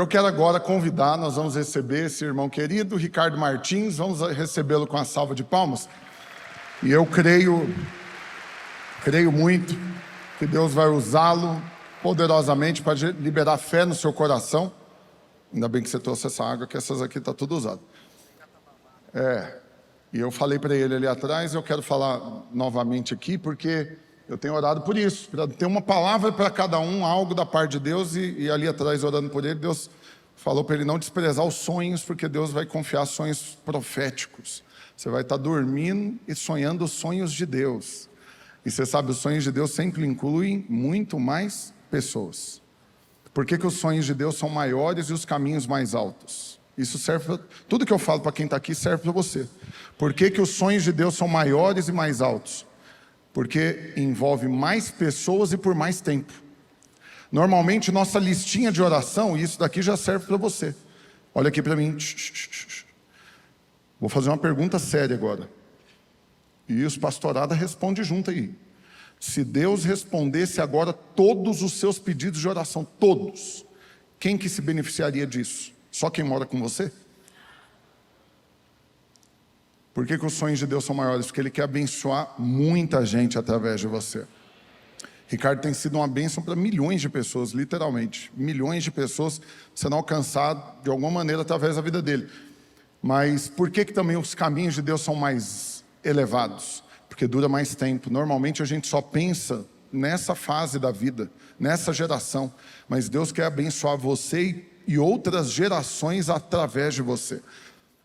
Eu quero agora convidar, nós vamos receber esse irmão querido, Ricardo Martins, vamos recebê-lo com a salva de palmas. E eu creio muito que Deus vai usá-lo poderosamente para liberar fé no seu coração. Ainda bem que você trouxe essa água, que essas aqui estão tudo usadas. E eu falei para ele ali atrás, eu quero falar novamente aqui, porque eu tenho orado por isso, para ter uma palavra para cada um, algo da parte de Deus, e ali atrás orando por ele, Deus falou para ele não desprezar os sonhos, porque Deus vai confiar sonhos proféticos. Você vai estar dormindo e sonhando os sonhos de Deus. E você sabe, os sonhos de Deus sempre incluem muito mais pessoas. Por que os sonhos de Deus são maiores e os caminhos mais altos? Isso serve para... Tudo que eu falo para quem está aqui serve para você. Por que os sonhos de Deus são maiores e mais altos? Porque envolve mais pessoas e por mais tempo. Normalmente nossa listinha de oração, e isso daqui já serve para você. Olha aqui para mim. Vou fazer uma pergunta séria agora. E os pastorados respondem junto aí. Se Deus respondesse agora todos os seus pedidos de oração, todos, quem que se beneficiaria disso? Só quem mora com você? Por que os sonhos de Deus são maiores? Porque Ele quer abençoar muita gente através de você. Ricardo tem sido uma bênção para milhões de pessoas, literalmente. Milhões de pessoas sendo alcançadas de alguma maneira através da vida dele. Mas por que também os caminhos de Deus são mais elevados? Porque dura mais tempo. Normalmente a gente só pensa nessa fase da vida, nessa geração. Mas Deus quer abençoar você e outras gerações através de você.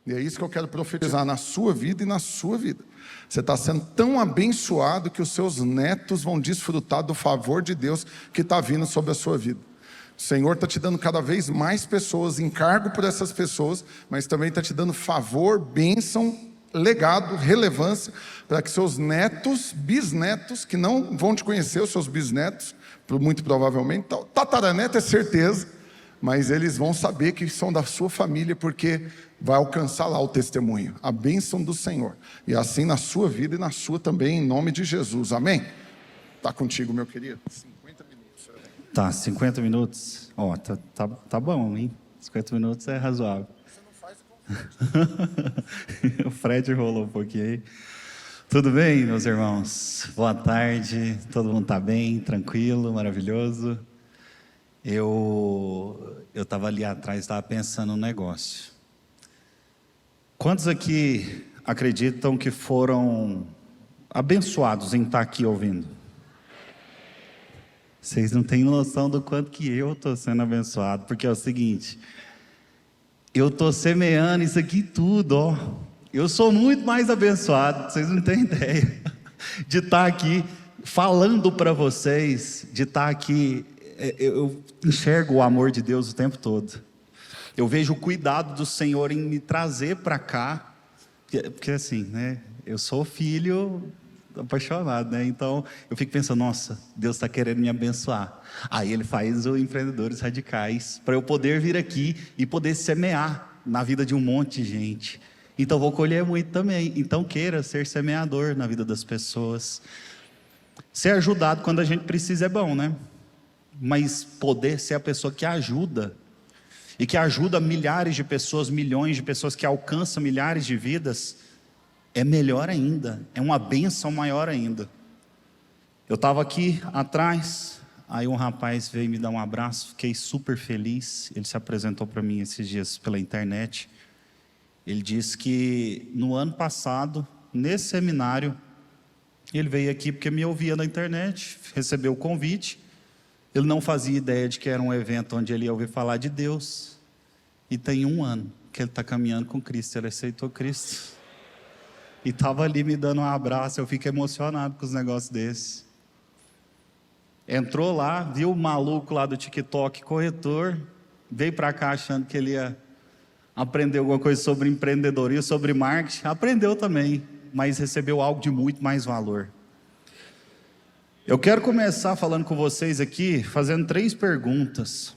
E é isso que eu quero profetizar na sua vida e na sua vida. Você está sendo tão abençoado que os seus netos vão desfrutar do favor de Deus que está vindo sobre a sua vida. O Senhor está te dando cada vez mais pessoas, encargo por essas pessoas, mas também está te dando favor, bênção, legado, relevância, para que seus netos, bisnetos, que não vão te conhecer, os seus bisnetos, muito provavelmente, tataraneto é certeza, mas eles vão saber que são da sua família, porque vai alcançar lá o testemunho, a bênção do Senhor. E assim na sua vida e na sua também, em nome de Jesus. Amém? Está contigo, meu querido. 50 minutos. Tá, 50 minutos. Ó, tá bom, hein? 50 minutos é razoável. Você não faz O Fred rolou um pouquinho aí. Tudo bem, meus irmãos? Boa tarde. Todo mundo tá bem, tranquilo, maravilhoso. Eu estava ali atrás, estava pensando um negócio. Quantos aqui acreditam que foram abençoados em estar aqui ouvindo? Vocês não têm noção do quanto que eu estou sendo abençoado, porque é o seguinte, eu estou semeando isso aqui tudo, ó. Eu sou muito mais abençoado, vocês não têm ideia, de estar aqui falando para vocês, de estar aqui. Eu enxergo o amor de Deus o tempo todo. Eu vejo o cuidado do Senhor em me trazer para cá, porque assim, né? Eu sou filho apaixonado, né? Então eu fico pensando, nossa, Deus está querendo me abençoar. Aí Ele faz o Empreendedores Radicais para eu poder vir aqui e poder semear na vida de um monte de gente. Então vou colher muito também. Então queira ser semeador na vida das pessoas. Ser ajudado quando a gente precisa é bom, né? Mas poder ser a pessoa que ajuda, e que ajuda milhares de pessoas, milhões de pessoas, que alcança milhares de vidas, é melhor ainda, é uma bênção maior ainda. Eu estava aqui atrás, aí um rapaz veio me dar um abraço, fiquei super feliz. Ele se apresentou para mim esses dias pela internet. Ele disse que no ano passado, nesse seminário, ele veio aqui porque me ouvia na internet, recebeu o convite. Ele não fazia ideia de que era um evento onde ele ia ouvir falar de Deus. E tem 1 ano que ele está caminhando com Cristo, ele aceitou Cristo. E estava ali me dando um abraço, eu fico emocionado com os negócios desses. Entrou lá, viu o maluco lá do TikTok, corretor, veio para cá achando que ele ia aprender alguma coisa sobre empreendedorismo, sobre marketing. Aprendeu também, mas recebeu algo de muito mais valor. Eu quero começar falando com vocês aqui, fazendo 3 perguntas.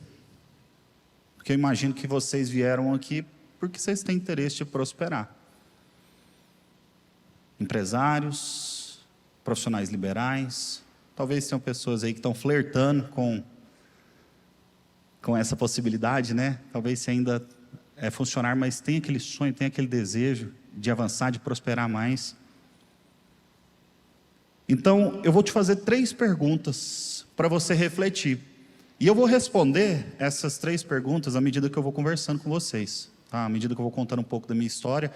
Porque eu imagino que vocês vieram aqui porque vocês têm interesse de prosperar. Empresários, profissionais liberais, talvez tenham pessoas aí que estão flertando com com essa possibilidade, né? Talvez você ainda é funcionário, mas tem aquele sonho, tem aquele desejo de avançar, de prosperar mais. Então, eu vou te fazer 3 perguntas para você refletir. E eu vou responder essas 3 perguntas à medida que eu vou conversando com vocês, tá? À medida que eu vou contando um pouco da minha história.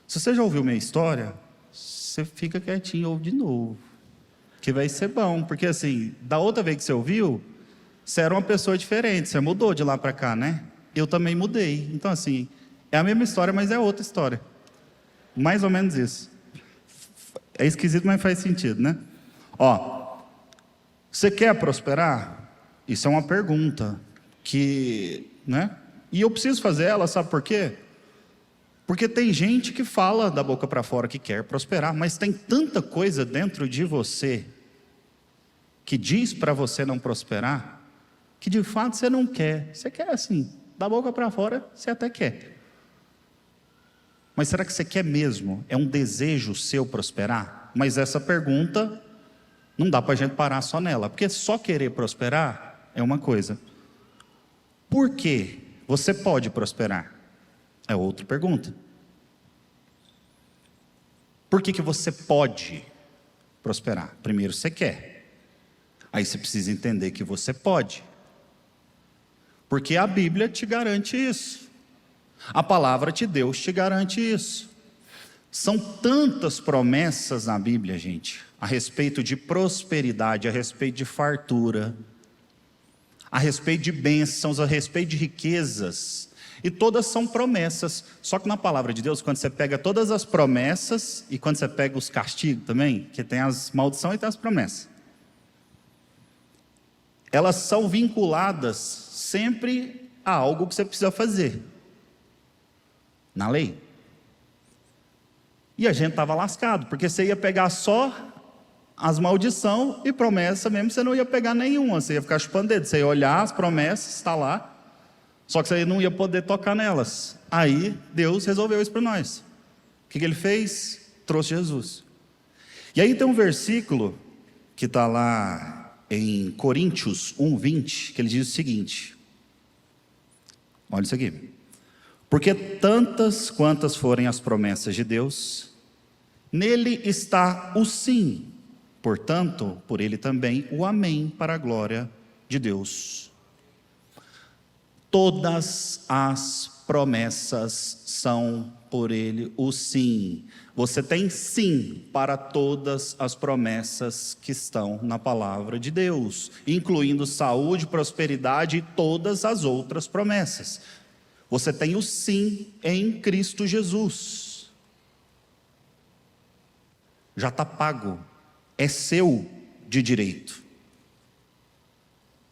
Se você já ouviu minha história, você fica quietinho e ouve de novo, que vai ser bom, porque assim, da outra vez que você ouviu, você era uma pessoa diferente, você mudou de lá para cá, né? Eu também mudei. Então assim, é a mesma história, mas é outra história. Mais ou menos isso. É esquisito, mas faz sentido, né? Ó, você quer prosperar? Isso é uma pergunta que, né? E eu preciso fazer ela, sabe por quê? Porque tem gente que fala da boca para fora que quer prosperar, mas tem tanta coisa dentro de você que diz para você não prosperar, que de fato você não quer. Você quer assim, da boca para fora você até quer. Mas será que você quer mesmo? É um desejo seu prosperar? Mas essa pergunta não dá para a gente parar só nela, porque só querer prosperar é uma coisa. Por que você pode prosperar? É outra pergunta. Por que você pode prosperar? Primeiro você quer. Aí você precisa entender que você pode. Porque a Bíblia te garante isso. A palavra de Deus te garante isso. São tantas promessas na Bíblia, gente, a respeito de prosperidade, a respeito de fartura, a respeito de bênçãos, a respeito de riquezas. E todas são promessas. Só que na palavra de Deus, quando você pega todas as promessas e quando você pega os castigos também, que tem as maldições e tem as promessas, elas são vinculadas sempre a algo que você precisa fazer na lei. E a gente estava lascado, porque você ia pegar só as maldições e promessa mesmo, você não ia pegar nenhuma, você ia ficar chupando dedo, você ia olhar as promessas, está lá, só que você não ia poder tocar nelas. Aí Deus resolveu isso para nós. O que ele fez? Trouxe Jesus. E aí tem um versículo que está lá em Coríntios 1:20, que ele diz o seguinte, olha isso aqui: porque tantas quantas forem as promessas de Deus, nele está o sim, portanto, por ele também o amém, para a glória de Deus. Todas as promessas são por ele o sim. Você tem sim para todas as promessas que estão na palavra de Deus, incluindo saúde, prosperidade e todas as outras promessas. Você tem o sim em Cristo Jesus. Já está pago. É seu de direito.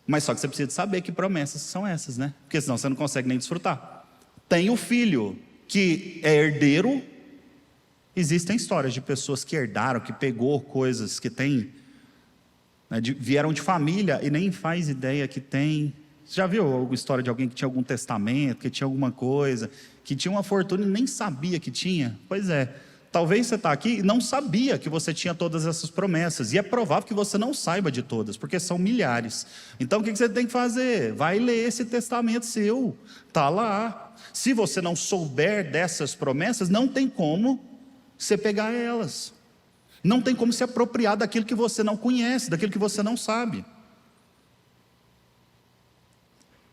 Mas só que você precisa saber que promessas são essas, né? Porque senão você não consegue nem desfrutar. Tem o filho que é herdeiro. Existem histórias de pessoas que herdaram, que pegou coisas que tem, né, vieram de família e nem faz ideia que tem. Você já viu alguma história de alguém que tinha algum testamento, que tinha alguma coisa, que tinha uma fortuna e nem sabia que tinha? Pois é, talvez você está aqui e não sabia que você tinha todas essas promessas, e é provável que você não saiba de todas, porque são milhares. Então o que você tem que fazer? Vai ler esse testamento seu, está lá. Se você não souber dessas promessas, não tem como você pegar elas, não tem como se apropriar daquilo que você não conhece, daquilo que você não sabe.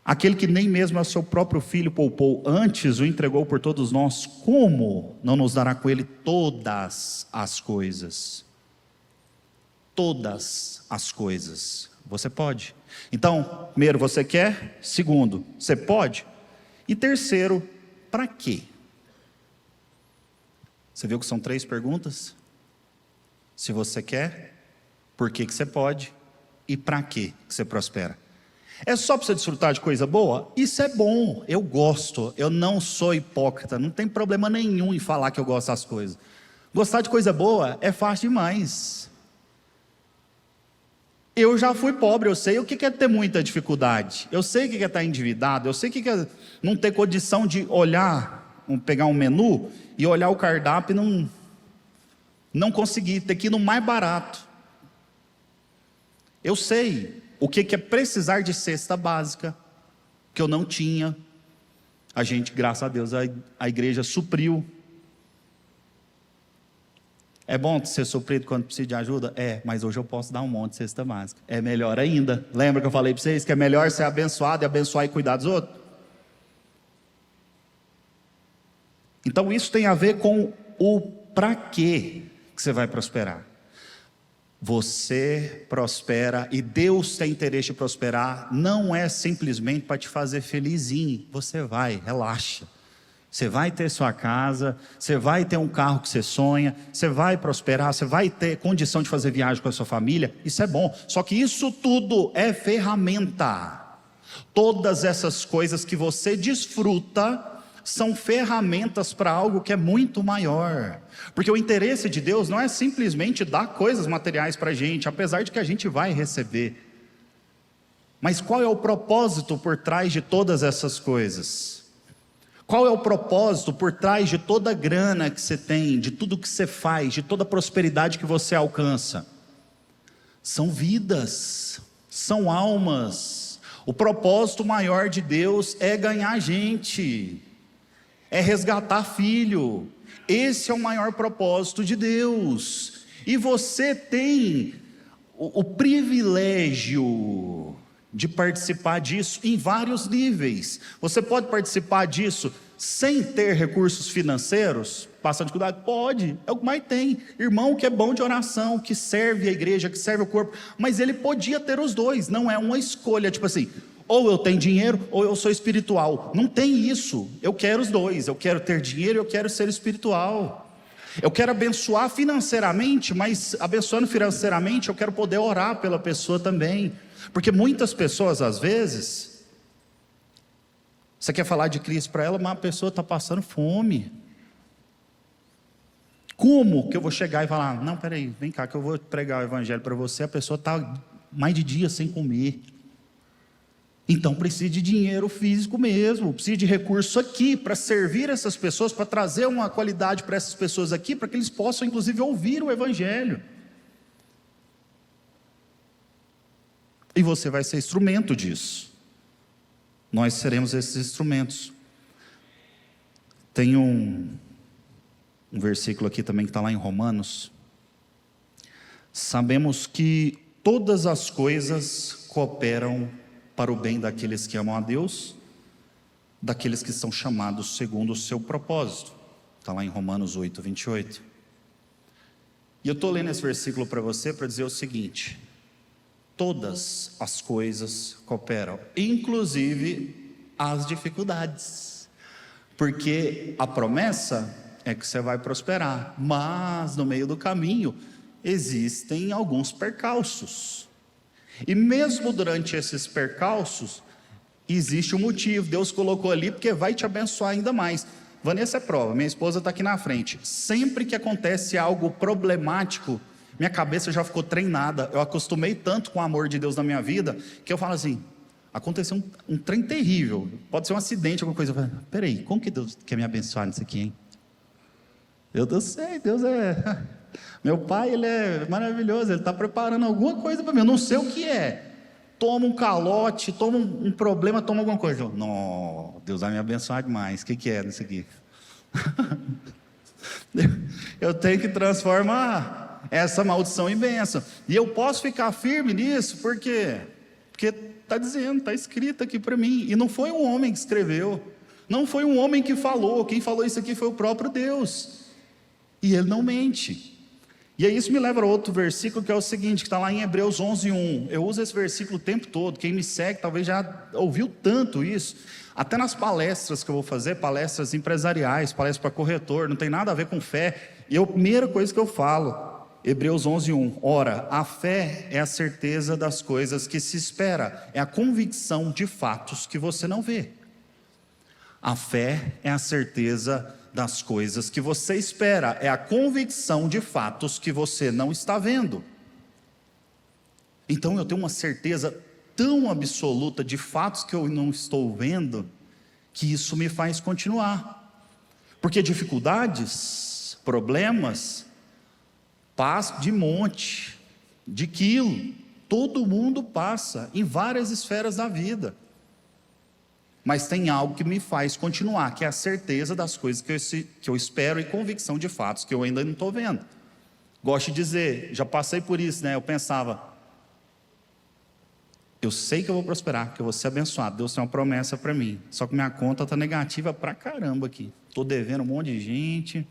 Aquele que nem mesmo a seu próprio filho poupou, antes o entregou por todos nós, como não nos dará com ele todas as coisas? Todas as coisas. Você pode. Então, primeiro, você quer? Segundo, você pode? E terceiro, para quê? Você viu que são 3 perguntas? Se você quer, por que você pode? E para quê que você prospera? É só para você desfrutar de coisa boa? Isso é bom, eu gosto, eu não sou hipócrita, não tem problema nenhum em falar que eu gosto das coisas. Gostar de coisa boa é fácil demais. Eu já fui pobre, eu sei o que é ter muita dificuldade, eu sei o que é estar endividado, eu sei o que é não ter condição de olhar, pegar um menu e olhar o cardápio e não conseguir, ter que ir no mais barato. Eu sei o que é precisar de cesta básica. que eu não tinha. A gente, graças a Deus, a igreja supriu. É bom ser suprido quando precisa de ajuda? É, mas hoje eu posso dar um monte de cesta básica. É melhor ainda. Lembra que eu falei para vocês que é melhor ser abençoado e abençoar e cuidar dos outros? Então isso tem a ver com o para quê que você vai prosperar. Você prospera e Deus tem interesse em prosperar, não é simplesmente para te fazer felizinho. Você vai, relaxa. Você vai ter sua casa, você vai ter um carro que você sonha, você vai prosperar, você vai ter condição de fazer viagem com a sua família, isso é bom. Só que isso tudo é ferramenta. Todas essas coisas que você desfruta são ferramentas para algo que é muito maior. Porque o interesse de Deus não é simplesmente dar coisas materiais para a gente, apesar de que a gente vai receber. Mas qual é o propósito por trás de todas essas coisas? Qual é o propósito por trás de toda a grana que você tem, de tudo que você faz, de toda a prosperidade que você alcança? São vidas, são almas. O propósito maior de Deus é ganhar gente, é resgatar filho. Esse é o maior propósito de Deus. E você tem o privilégio de participar disso em vários níveis. Você pode participar disso sem ter recursos financeiros, passando dificuldade? Pode, é o que mais tem. Irmão que é bom de oração, que serve a igreja, que serve o corpo, mas ele podia ter os dois, não é uma escolha, tipo assim, ou eu tenho dinheiro, ou eu sou espiritual. Não tem isso, eu quero os dois, eu quero ter dinheiro, eu quero ser espiritual. Eu quero abençoar financeiramente, mas abençoando financeiramente, eu quero poder orar pela pessoa também. Porque muitas pessoas, às vezes, você quer falar de Cristo para ela, mas a pessoa está passando fome. Como que eu vou chegar e falar, não, peraí, vem cá que eu vou pregar o evangelho para você, a pessoa está mais de dia sem comer. Então precisa de dinheiro físico mesmo, precisa de recurso aqui para servir essas pessoas, para trazer uma qualidade para essas pessoas aqui, para que eles possam inclusive ouvir o evangelho. E você vai ser instrumento disso. Nós seremos esses instrumentos. Tem um versículo aqui também que está lá em Romanos. Sabemos que todas as coisas cooperam para o bem daqueles que amam a Deus, daqueles que são chamados segundo o seu propósito. Está lá em Romanos 8, 28. E eu estou lendo esse versículo para você para dizer o seguinte: todas as coisas cooperam, inclusive as dificuldades, porque a promessa é que você vai prosperar, mas no meio do caminho existem alguns percalços, e mesmo durante esses percalços existe um motivo. Deus colocou ali porque vai te abençoar ainda mais. Vanessa é prova, minha esposa está aqui na frente. Sempre que acontece algo problemático, minha cabeça já ficou treinada. Eu acostumei tanto com o amor de Deus na minha vida, que eu falo assim, aconteceu um trem terrível, pode ser um acidente, alguma coisa. Eu falo, peraí, como que Deus quer me abençoar nisso aqui, hein? Eu sei, Deus é... Meu pai, ele é maravilhoso, ele está preparando alguma coisa para mim, eu não sei o que é. Toma um calote, toma um problema, toma alguma coisa. Eu, não, Deus vai me abençoar demais. O que é nisso aqui? Eu tenho que transformar essa maldição em bênção. E eu posso ficar firme nisso, por quê? Porque está dizendo, está escrito aqui para mim. E não foi um homem que escreveu, não foi um homem que falou. Quem falou isso aqui foi o próprio Deus. E ele não mente. E aí isso me leva a outro versículo, que é o seguinte, que está lá em Hebreus 11:1. Eu uso esse versículo o tempo todo. Quem me segue talvez já ouviu tanto isso. Até nas palestras que eu vou fazer, palestras empresariais, palestras para corretor, não tem nada a ver com fé. E a primeira coisa que eu falo, Hebreus 11:1. Ora, a fé é a certeza das coisas que se espera, é a convicção de fatos que você não vê. A fé é a certeza das coisas que você espera, é a convicção de fatos que você não está vendo. Então eu tenho uma certeza tão absoluta de fatos que eu não estou vendo, que isso me faz continuar. Porque dificuldades, problemas, passa de monte, de quilo, todo mundo passa em várias esferas da vida. mas tem algo que me faz continuar, que é a certeza das coisas que eu espero e convicção de fatos que eu ainda não estou vendo. Gosto de dizer, já passei por isso, né? Eu pensava, eu sei que eu vou prosperar, que eu vou ser abençoado, Deus tem uma promessa para mim, só que minha conta está negativa pra caramba aqui, estou devendo um monte de gente,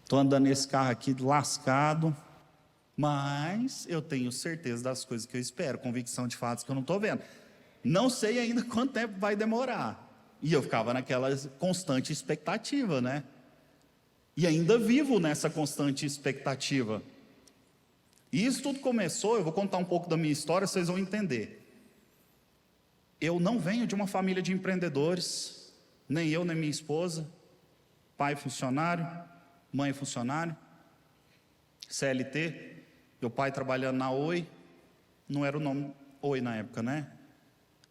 estou andando nesse carro aqui lascado, mas eu tenho certeza das coisas que eu espero, convicção de fatos que eu não estou vendo. Não sei ainda quanto tempo vai demorar. E eu ficava naquela constante expectativa, né? E ainda vivo nessa constante expectativa. E isso tudo começou, eu vou contar um pouco da minha história, vocês vão entender. Eu não venho de uma família de empreendedores, nem eu, nem minha esposa. Pai funcionário, mãe funcionário, CLT, meu pai trabalhando na Oi, não era o nome Oi na época, né?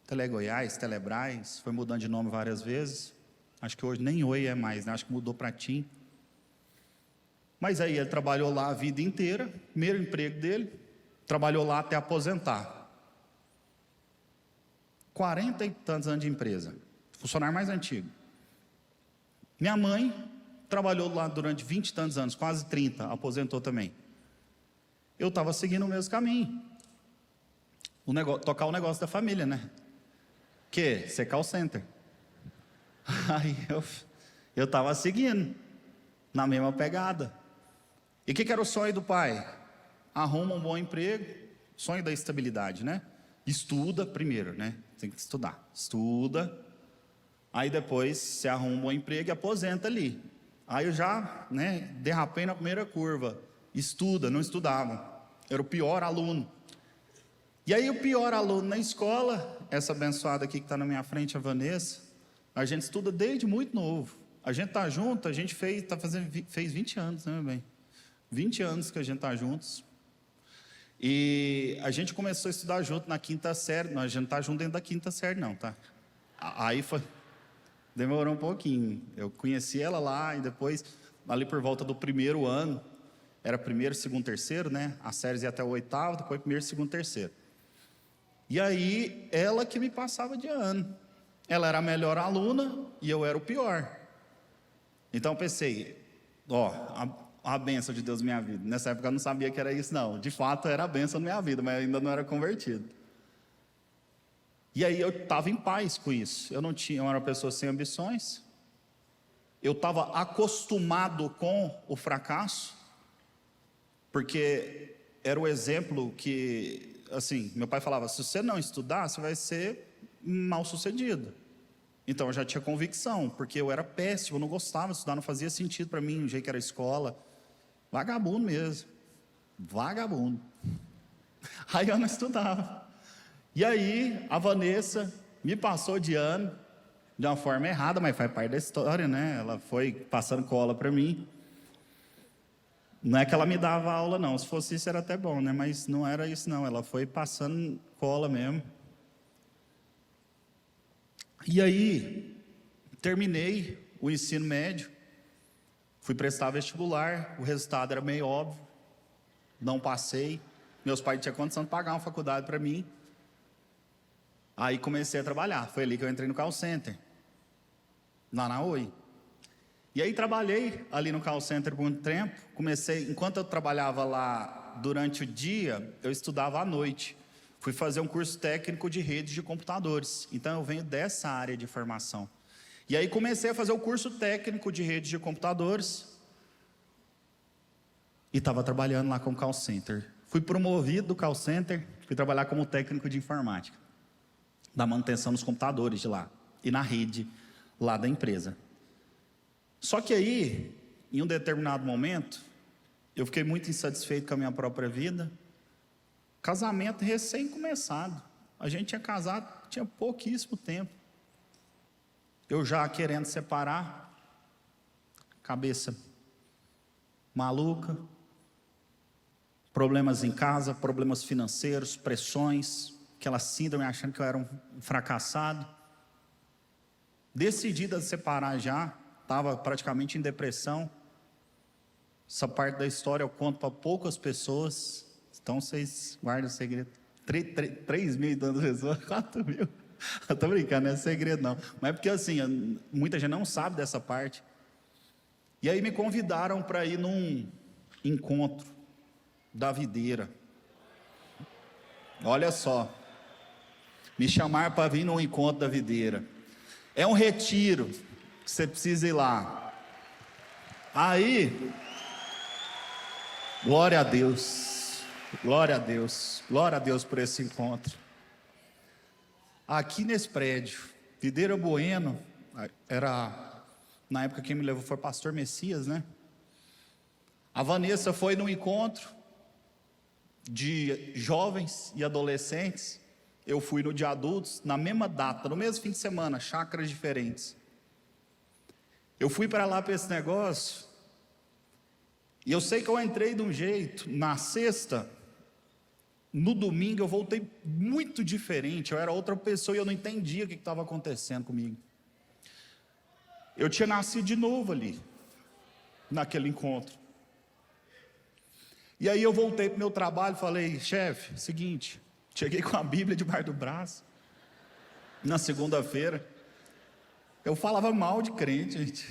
Tele Goiás, Telebrás, foi mudando de nome várias vezes. Acho que hoje nem Oi é mais, né? Acho que mudou para TIM. Mas aí ele trabalhou lá a vida inteira, primeiro emprego dele, trabalhou lá até aposentar. 40 e tantos anos de empresa, funcionário mais antigo. Minha mãe trabalhou lá durante 20 e tantos anos, quase 30, aposentou também. Eu estava seguindo o mesmo caminho. Tocar o negócio da família, né? Que? Ser call center. Aí eu estava seguindo, na mesma pegada. E o que era o sonho do pai? Arruma um bom emprego, sonho da estabilidade, né? Estuda primeiro, né? Tem que estudar. Estuda, aí depois você arruma um bom emprego e aposenta ali. Aí eu já, né, derrapei na primeira curva. Estuda, não estudava. Era o pior aluno. E aí o pior aluno na escola, essa abençoada aqui que está na minha frente, a Vanessa, a gente estuda desde muito novo. A gente está junto, a gente fez 20 anos, né, meu bem? 20 anos que a gente está juntos. E a gente começou a estudar junto na quinta série. Não, a gente não está junto dentro da quinta série, não, tá? Aí foi... Demorou um pouquinho. Eu conheci ela lá e depois, ali por volta do primeiro ano, era primeiro, segundo, terceiro, né? As séries ia até o oitavo, depois primeiro, segundo, terceiro. E aí, ela que me passava de ano. Ela era a melhor aluna e eu era o pior. Então eu pensei, a bênção de Deus na minha vida. Nessa época eu não sabia que era isso, não. De fato era a bênção na minha vida, mas ainda não era convertido. E aí eu estava em paz com isso. Eu era uma pessoa sem ambições. Eu estava acostumado com o fracasso, porque era o exemplo que, assim, meu pai falava, se você não estudar, você vai ser mal sucedido. Então eu já tinha convicção, porque eu era péssimo, eu não gostava de estudar, não fazia sentido para mim, o jeito que era a escola. Vagabundo mesmo. Vagabundo. Aí eu não estudava. E aí a Vanessa me passou de ano, de uma forma errada, mas faz parte da história, né? Ela foi passando cola para mim. Não é que ela me dava aula, não. Se fosse isso, era até bom, né? Mas não era isso, não. Ela foi passando cola mesmo. E aí, terminei o ensino médio. Fui prestar vestibular. O resultado era meio óbvio. Não passei. Meus pais tinham condição de pagar uma faculdade para mim. Aí comecei a trabalhar. Foi ali que eu entrei no call center. Lá na Oi. E aí trabalhei ali no call center por muito tempo. Enquanto eu trabalhava lá durante o dia, eu estudava à noite. Fui fazer um curso técnico de redes de computadores. Então eu venho dessa área de formação. E aí comecei a fazer o curso técnico de redes de computadores. E estava trabalhando lá com o call center. Fui promovido do call center, fui trabalhar como técnico de informática, da manutenção dos computadores de lá e na rede lá da empresa. Só que aí, em um determinado momento, eu fiquei muito insatisfeito com a minha própria vida. Casamento recém-começado. A gente tinha casado, tinha pouquíssimo tempo. Eu já querendo separar, cabeça maluca, problemas em casa, problemas financeiros, pressões, aquela síndrome achando que eu era um fracassado. Decidida a separar já, estava praticamente em depressão. Essa parte da história eu conto para poucas pessoas, então vocês guardem o segredo. 3 mil e tantas pessoas, 4 mil. Eu tô brincando, não é segredo não. Mas é porque assim, muita gente não sabe dessa parte. E aí me convidaram para ir num encontro da videira. Olha só, me chamaram para vir num encontro da videira. É um retiro, você precisa ir lá. Aí, glória a Deus, glória a Deus, glória a Deus por esse encontro. Aqui nesse prédio, Videira Bueno, na época quem me levou foi pastor Messias, né? A Vanessa foi num encontro de jovens e adolescentes, eu fui no de adultos, na mesma data, no mesmo fim de semana, chácaras diferentes. Eu fui para lá para esse negócio, e eu sei que eu entrei de um jeito, na sexta, no domingo eu voltei muito diferente, eu era outra pessoa e eu não entendia o que estava acontecendo comigo. Eu tinha nascido de novo ali, naquele encontro. E aí eu voltei para o meu trabalho e falei, chefe, seguinte, cheguei com a Bíblia debaixo do braço, na segunda-feira, eu falava mal de crente, gente.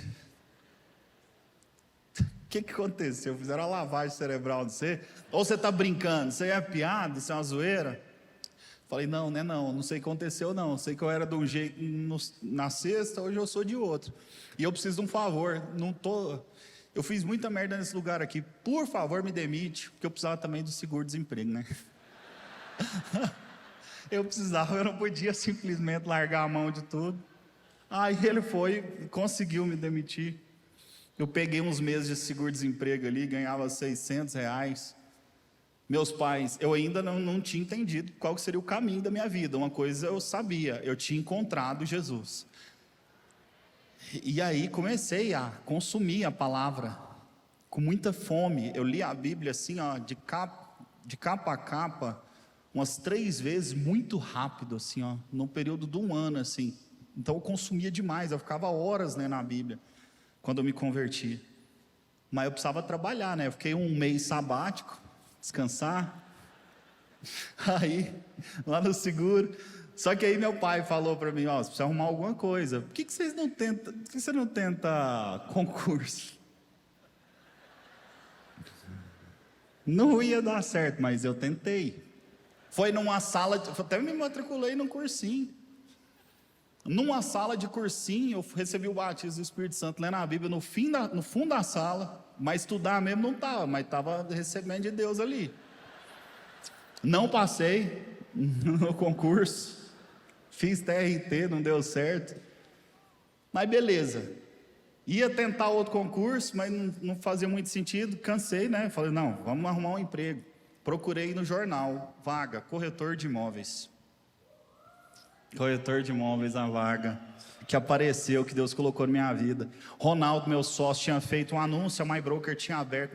O que aconteceu? Fizeram uma lavagem cerebral de você? Ou você está brincando? Isso aí é piada? Isso é uma zoeira? Falei, não, né, não sei o que aconteceu não, sei que eu era de um jeito na sexta, hoje eu sou de outro. E eu preciso de um favor, eu fiz muita merda nesse lugar aqui, por favor me demite, porque eu precisava também do seguro-desemprego, né? Eu não podia simplesmente largar a mão de tudo. Aí ele conseguiu me demitir. Eu peguei uns meses de seguro-desemprego ali, ganhava R$600. Meus pais, eu ainda não tinha entendido qual seria o caminho da minha vida. Uma coisa eu sabia, eu tinha encontrado Jesus. E aí comecei a consumir a palavra, com muita fome. Eu li a Bíblia assim, ó, de capa a capa, umas 3 vezes, muito rápido, assim, ó, no período de um ano, assim. Então eu consumia demais, eu ficava horas, né, na Bíblia, quando eu me converti. Mas eu precisava trabalhar, né? Eu fiquei um mês sabático, descansar. Aí, lá no seguro. Só que aí meu pai falou para mim, ó, você precisa arrumar alguma coisa. Por que você não tenta concurso? Não ia dar certo, mas eu tentei. Foi numa sala, até me matriculei num cursinho. Numa sala de cursinho, eu recebi o batismo do Espírito Santo lendo a Bíblia no fundo da sala, mas estudar mesmo não estava, mas estava recebendo de Deus ali. Não passei no concurso, fiz TRT, não deu certo, mas beleza. Ia tentar outro concurso, mas não fazia muito sentido, cansei, né? Falei, não, vamos arrumar um emprego. Procurei no jornal, vaga, corretor de imóveis. Corretor de imóveis, a vaga que apareceu, que Deus colocou na minha vida. Ronaldo, meu sócio, tinha feito um anúncio, a MyBroker tinha aberto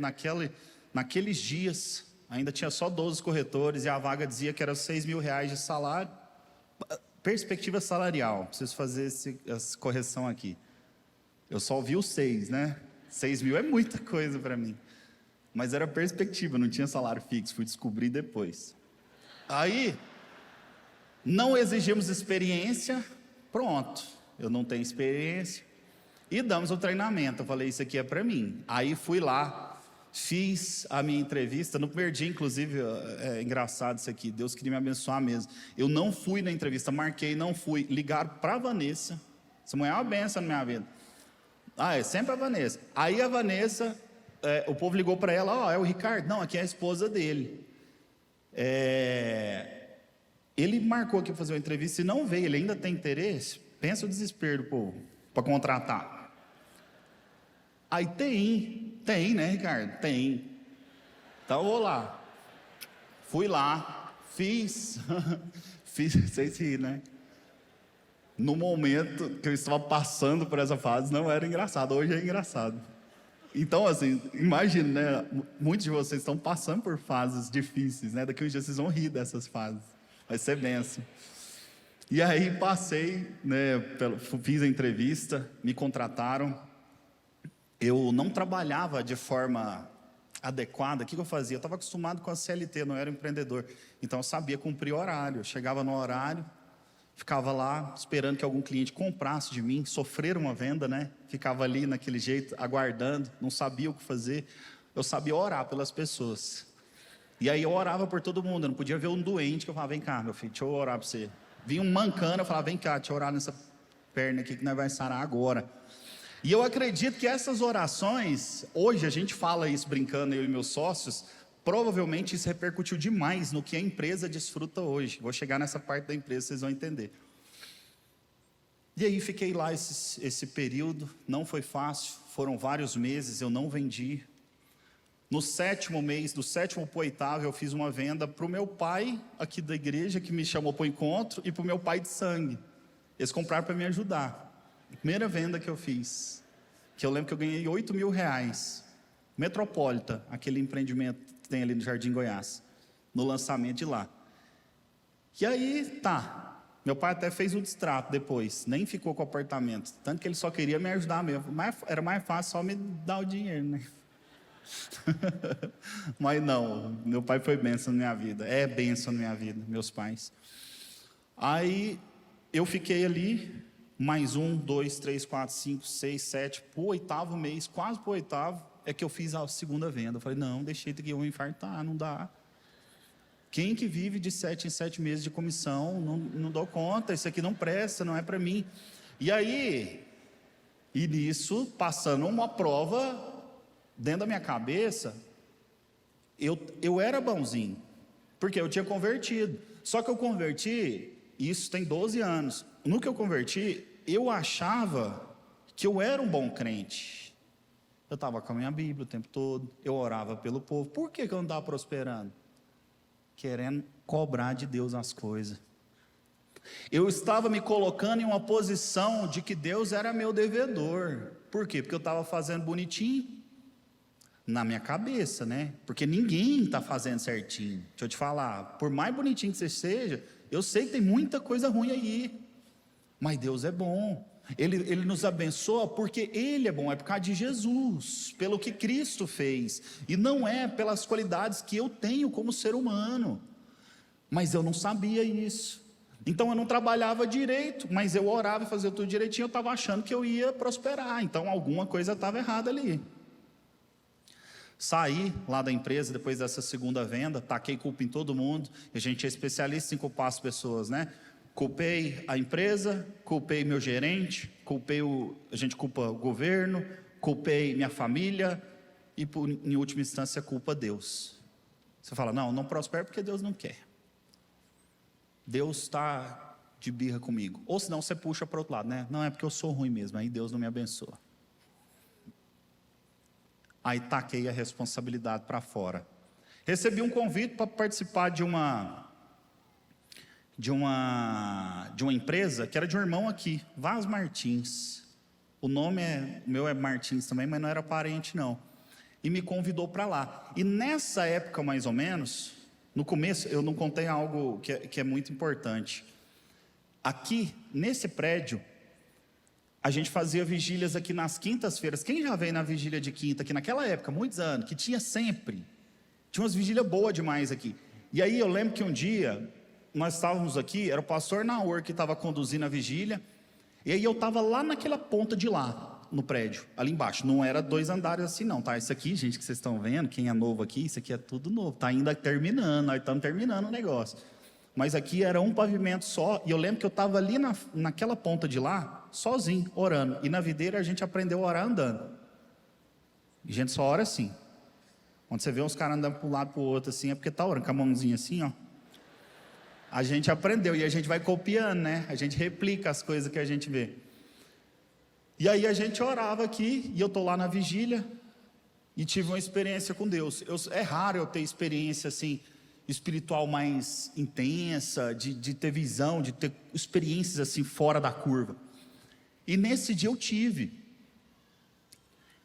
naqueles dias, ainda tinha só 12 corretores, e a vaga dizia que era R$6.000 de salário, perspectiva salarial, preciso fazer essa correção aqui. Eu só vi os 6, né? 6 mil é muita coisa para mim. Mas era perspectiva, não tinha salário fixo, fui descobrir depois. Aí, não exigimos experiência, pronto, eu não tenho experiência. E damos o treinamento, eu falei, isso aqui é para mim. Aí fui lá, fiz a minha entrevista, no primeiro dia, inclusive, é engraçado isso aqui, Deus queria me abençoar mesmo. Eu não fui na entrevista, marquei, não fui, ligaram para a Vanessa, essa mulher é uma benção na minha vida. É sempre a Vanessa. Aí a Vanessa, o povo ligou para ela, ó, é o Ricardo? Não, aqui é a esposa dele. Ele marcou aqui para fazer uma entrevista e não veio, ele ainda tem interesse? Pensa o desespero do povo, para contratar. Aí tem, né, Ricardo? Tem. Então eu vou lá. Fui lá, fiz, vocês riram, né? No momento que eu estava passando por essa fase, não era engraçado, hoje é engraçado. Então, assim, imagine, né? Muitos de vocês estão passando por fases difíceis, né? Daqui a uns dias vocês vão rir dessas fases, vai ser bênção. E aí passei, né? Fiz a entrevista, me contrataram. Eu não trabalhava de forma adequada. O que eu fazia? Eu estava acostumado com a CLT, não era empreendedor. Então eu sabia cumprir horário, eu chegava no horário, ficava lá esperando que algum cliente comprasse de mim, sofrer uma venda, né? Ficava ali naquele jeito, aguardando, não sabia o que fazer. Eu sabia orar pelas pessoas. E aí eu orava por todo mundo, eu não podia ver um doente, que eu falava, vem cá, meu filho, deixa eu orar para você. Vinha um mancando, eu falava, vem cá, deixa eu orar nessa perna aqui que nós vai sarar agora. E eu acredito que essas orações, hoje a gente fala isso brincando, eu e meus sócios, provavelmente isso repercutiu demais no que a empresa desfruta hoje. Vou chegar nessa parte da empresa, vocês vão entender. E aí fiquei lá esse período, não foi fácil, foram vários meses, eu não vendi. No 7º mês, do 7º para o 8º, eu fiz uma venda para o meu pai, aqui da igreja, que me chamou para o encontro, e para o meu pai de sangue. Eles compraram para me ajudar. Primeira venda que eu fiz, que eu lembro que eu ganhei R$8.000. Metropolitan, aquele empreendimento que tem ali no Jardim Goiás, no lançamento de lá. E aí, meu pai até fez um distrato depois, nem ficou com o apartamento, tanto que ele só queria me ajudar mesmo, mas era mais fácil só me dar o dinheiro, né? Mas não, meu pai foi bênção na minha vida, é bênção na minha vida, meus pais. Aí eu fiquei ali, mais 1, 2, 3, 4, 5, 6, 7, para o 8º mês, quase para o 8º, é que eu fiz a segunda venda. Eu falei, não, deixei que eu vou infartar, não dá. Quem que vive de 7 em 7 meses de comissão, não dou conta, isso aqui não presta, não é para mim. E aí, nisso, passando uma prova, dentro da minha cabeça, eu era bonzinho, porque eu tinha convertido. Só que eu converti, isso tem 12 anos. No que eu converti, eu achava que eu era um bom crente. Eu estava com a minha Bíblia o tempo todo, eu orava pelo povo. Por que eu não estava prosperando? Querendo cobrar de Deus as coisas. Eu estava me colocando em uma posição de que Deus era meu devedor. Por quê? Porque eu estava fazendo bonitinho na minha cabeça, né? Porque ninguém está fazendo certinho. Deixa eu te falar, por mais bonitinho que você seja, eu sei que tem muita coisa ruim aí, mas Deus é bom. Ele nos abençoa porque Ele é bom, é por causa de Jesus, pelo que Cristo fez, e não é pelas qualidades que eu tenho como ser humano. Mas eu não sabia isso, então eu não trabalhava direito, mas eu orava e fazia tudo direitinho, eu estava achando que eu ia prosperar, então alguma coisa estava errada ali. Saí lá da empresa depois dessa segunda venda, taquei culpa em todo mundo, a gente é especialista em culpar as pessoas, né? Culpei a empresa, culpei meu gerente, a gente culpa o governo, culpei minha família e, em última instância, culpa Deus. Você fala, não prospero porque Deus não quer. Deus está de birra comigo. Ou senão você puxa para o outro lado, né? Não, é porque eu sou ruim mesmo, aí Deus não me abençoa. Aí taquei a responsabilidade para fora. Recebi um convite para participar de uma empresa que era de um irmão aqui, Vaz Martins. O nome meu é Martins também, mas não era parente não. E me convidou para lá. E nessa época mais ou menos, no começo eu não contei algo que é muito importante. Aqui, nesse prédio, a gente fazia vigílias aqui nas quintas-feiras. Quem já veio na vigília de quinta, que naquela época, muitos anos, que tinha sempre, tinha umas vigílias boas demais aqui. E aí eu lembro que um dia, nós estávamos aqui, era o pastor Naor que estava conduzindo a vigília, e aí eu estava lá naquela ponta de lá, no prédio, ali embaixo. Não era 2 andares assim não, tá? Isso aqui, gente, que vocês estão vendo, quem é novo aqui, isso aqui é tudo novo, tá ainda terminando, nós estamos terminando o negócio. Mas aqui era um pavimento só, e eu lembro que eu estava ali naquela ponta de lá, sozinho, orando. E na videira a gente aprendeu a orar andando. E a gente só ora assim. Quando você vê uns caras andando para um lado para o outro assim, é porque está orando, com a mãozinha assim, ó. A gente aprendeu, e a gente vai copiando, né? A gente replica as coisas que a gente vê. E aí a gente orava aqui, e eu estou lá na vigília, e tive uma experiência com Deus. É raro eu ter experiência assim, espiritual mais intensa, de ter visão, de ter experiências assim fora da curva. E nesse dia eu tive.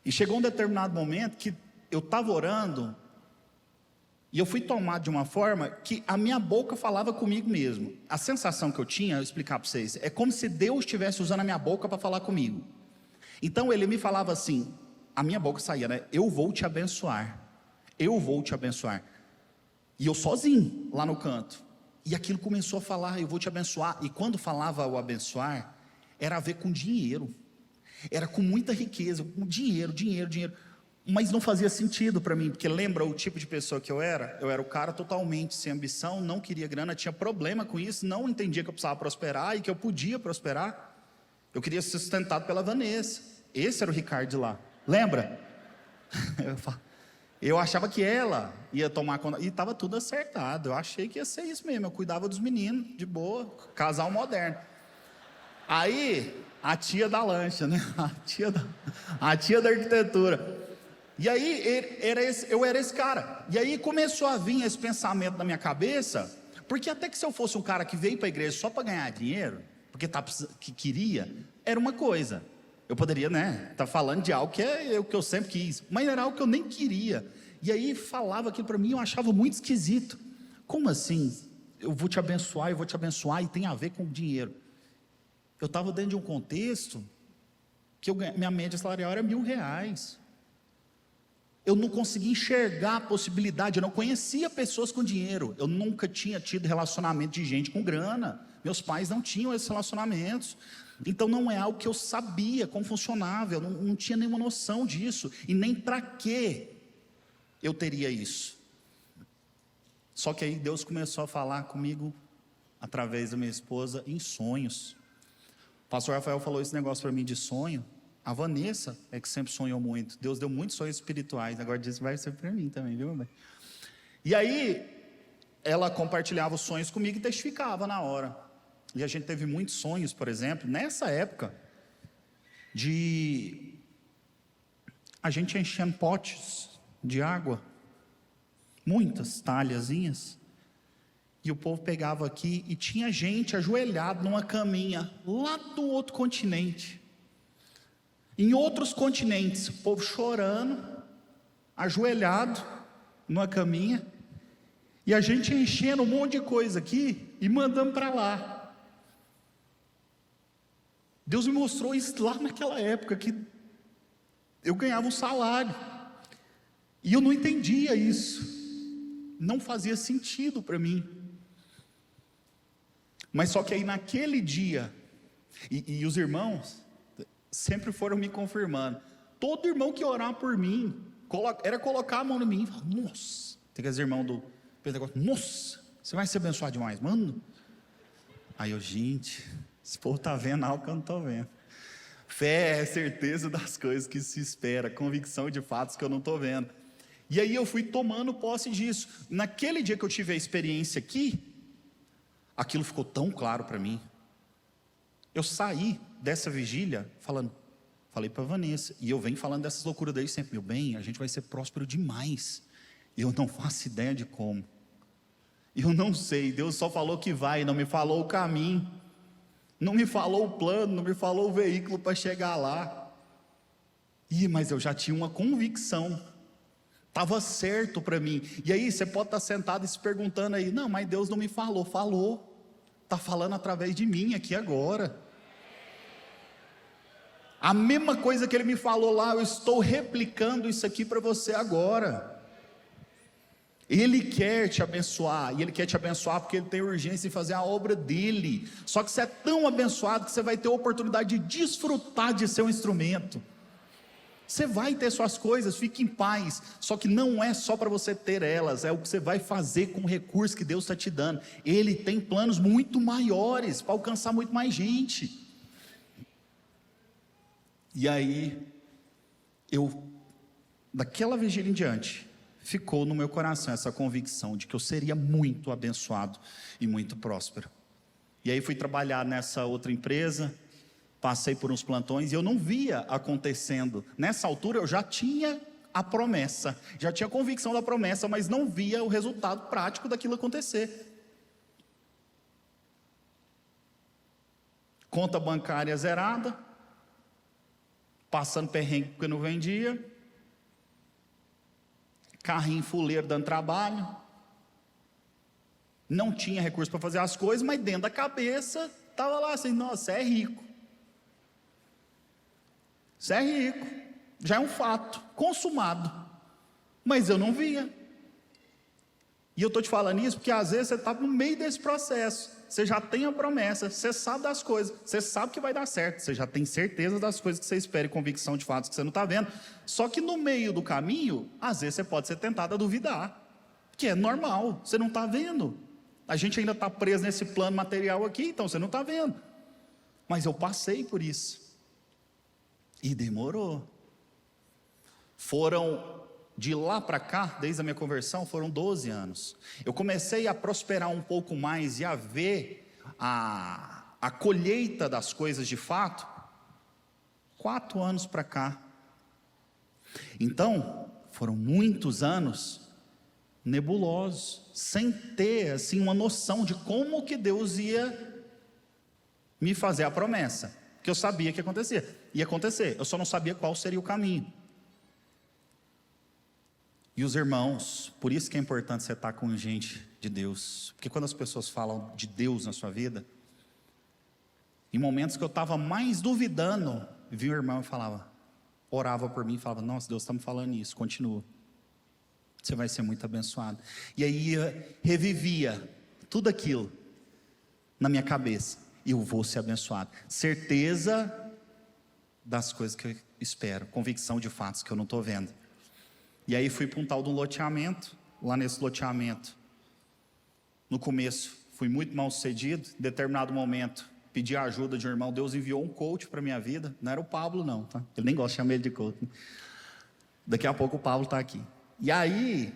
E chegou um determinado momento que eu estava orando, e eu fui tomado de uma forma que a minha boca falava comigo mesmo. A sensação que eu tinha, eu vou explicar para vocês, é como se Deus estivesse usando a minha boca para falar comigo. Então ele me falava assim, a minha boca saía, né? Eu vou te abençoar. Eu vou te abençoar. E eu sozinho, lá no canto. E aquilo começou a falar, eu vou te abençoar. E quando falava o abençoar, era a ver com dinheiro. Era com muita riqueza, com dinheiro. Mas não fazia sentido para mim, porque lembra o tipo de pessoa que eu era? Eu era o cara totalmente sem ambição, não queria grana, tinha problema com isso, não entendia que eu precisava prosperar e que eu podia prosperar. Eu queria ser sustentado pela Vanessa. Esse era o Ricardo de lá. Lembra? Eu achava que ela ia tomar conta, e estava tudo acertado. Eu achei que ia ser isso mesmo. Eu cuidava dos meninos, de boa, casal moderno. Aí, a tia da lancha, né? A tia da arquitetura. E aí, eu era esse cara. E aí começou a vir esse pensamento na minha cabeça, porque até que se eu fosse um cara que veio para a igreja só para ganhar dinheiro, porque que queria, era uma coisa. Eu poderia, tá falando de algo que é o que eu sempre quis, mas era algo que eu nem queria. E aí falava aquilo para mim, eu achava muito esquisito. Como assim? Eu vou te abençoar, e tem a ver com dinheiro. Eu estava dentro de um contexto que minha média salarial era R$1.000. Eu não conseguia enxergar a possibilidade, eu não conhecia pessoas com dinheiro, eu nunca tinha tido relacionamento de gente com grana, meus pais não tinham esses relacionamentos, então não é algo que eu sabia como funcionava, eu não tinha nenhuma noção disso, e nem para que eu teria isso. Só que aí Deus começou a falar comigo, através da minha esposa, em sonhos. O pastor Rafael falou esse negócio para mim de sonho. A Vanessa é que sempre sonhou muito. Deus deu muitos sonhos espirituais. Agora disse que vai ser para mim também, viu, mãe? E aí, ela compartilhava os sonhos comigo e testificava na hora. E a gente teve muitos sonhos, por exemplo, nessa época, de a gente enchendo potes de água, muitas talhazinhas, e o povo pegava aqui e tinha gente ajoelhado numa caminha lá do outro continente. Em outros continentes, o povo chorando, ajoelhado numa caminha, e a gente enchendo um monte de coisa aqui e mandando para lá. Deus me mostrou isso lá naquela época que eu ganhava um salário e eu não entendia isso, não fazia sentido para mim. Mas só que aí naquele dia, e os irmãos sempre foram me confirmando. Todo irmão que orar por mim, era colocar a mão em mim e falar, nossa, tem aqueles irmãos do Pentecostes, nossa, você vai ser abençoado demais, mano. Aí eu, gente, esse povo está vendo algo que eu não estou vendo. Fé é certeza das coisas que se espera, convicção de fatos que eu não estou vendo. E aí eu fui tomando posse disso. Naquele dia que eu tive a experiência aqui, aquilo ficou tão claro para mim. Eu saí dessa vigília falei para a Vanessa, e eu venho falando dessas loucuras desde sempre, meu bem, a gente vai ser próspero demais, eu não faço ideia de como, eu não sei, Deus só falou que vai, não me falou o caminho, não me falou o plano, não me falou o veículo para chegar lá, mas eu já tinha uma convicção, estava certo para mim. E aí você pode estar sentado e se perguntando aí, não, mas Deus não me falou, está falando através de mim aqui agora. A mesma coisa que Ele me falou lá, eu estou replicando isso aqui para você agora. Ele quer te abençoar, e Ele quer te abençoar porque Ele tem urgência em fazer a obra dEle. Só que você é tão abençoado que você vai ter a oportunidade de desfrutar de ser um instrumento. Você vai ter suas coisas, fique em paz. Só que não é só para você ter elas, é o que você vai fazer com o recurso que Deus está te dando. Ele tem planos muito maiores para alcançar muito mais gente. E aí, daquela vigília em diante, ficou no meu coração essa convicção de que eu seria muito abençoado e muito próspero. E aí fui trabalhar nessa outra empresa, passei por uns plantões e eu não via acontecendo. Nessa altura eu já tinha a promessa, já tinha a convicção da promessa, mas não via o resultado prático daquilo acontecer. Conta bancária zerada, passando perrengue porque não vendia, carrinho fuleiro dando trabalho, não tinha recurso para fazer as coisas, mas dentro da cabeça estava lá assim, nossa, você é rico, já é um fato consumado, mas eu não via. E eu estou te falando isso porque às vezes você está no meio desse processo. Você já tem a promessa, você sabe das coisas, você sabe que vai dar certo, você já tem certeza das coisas que você espera e convicção de fatos que você não está vendo. Só que no meio do caminho, às vezes você pode ser tentado a duvidar, que é normal, você não está vendo. A gente ainda está preso nesse plano material aqui, então você não está vendo. Mas eu passei por isso. E demorou. Foram, de lá para cá, desde a minha conversão, foram 12 anos. Eu comecei a prosperar um pouco mais e a ver a colheita das coisas de fato, 4 anos para cá. Então, foram muitos anos nebulosos, sem ter assim uma noção de como que Deus ia me fazer a promessa, porque eu sabia que ia acontecer, eu só não sabia qual seria o caminho. E os irmãos, por isso que é importante você estar com gente de Deus, porque quando as pessoas falam de Deus na sua vida, em momentos que eu estava mais duvidando, vinha o irmão e falava, orava por mim e falava, nossa, Deus está me falando isso, continua, você vai ser muito abençoado. E aí revivia tudo aquilo na minha cabeça, eu vou ser abençoado, certeza das coisas que eu espero, convicção de fatos que eu não estou vendo. E aí fui para um tal de um loteamento. Lá nesse loteamento, no começo fui muito mal sucedido. Em determinado momento pedi a ajuda de um irmão. Deus enviou um coach para a minha vida. Não era o Pablo não, tá? Ele nem gosta de chamar ele de coach, né? Daqui a pouco o Pablo está aqui. E aí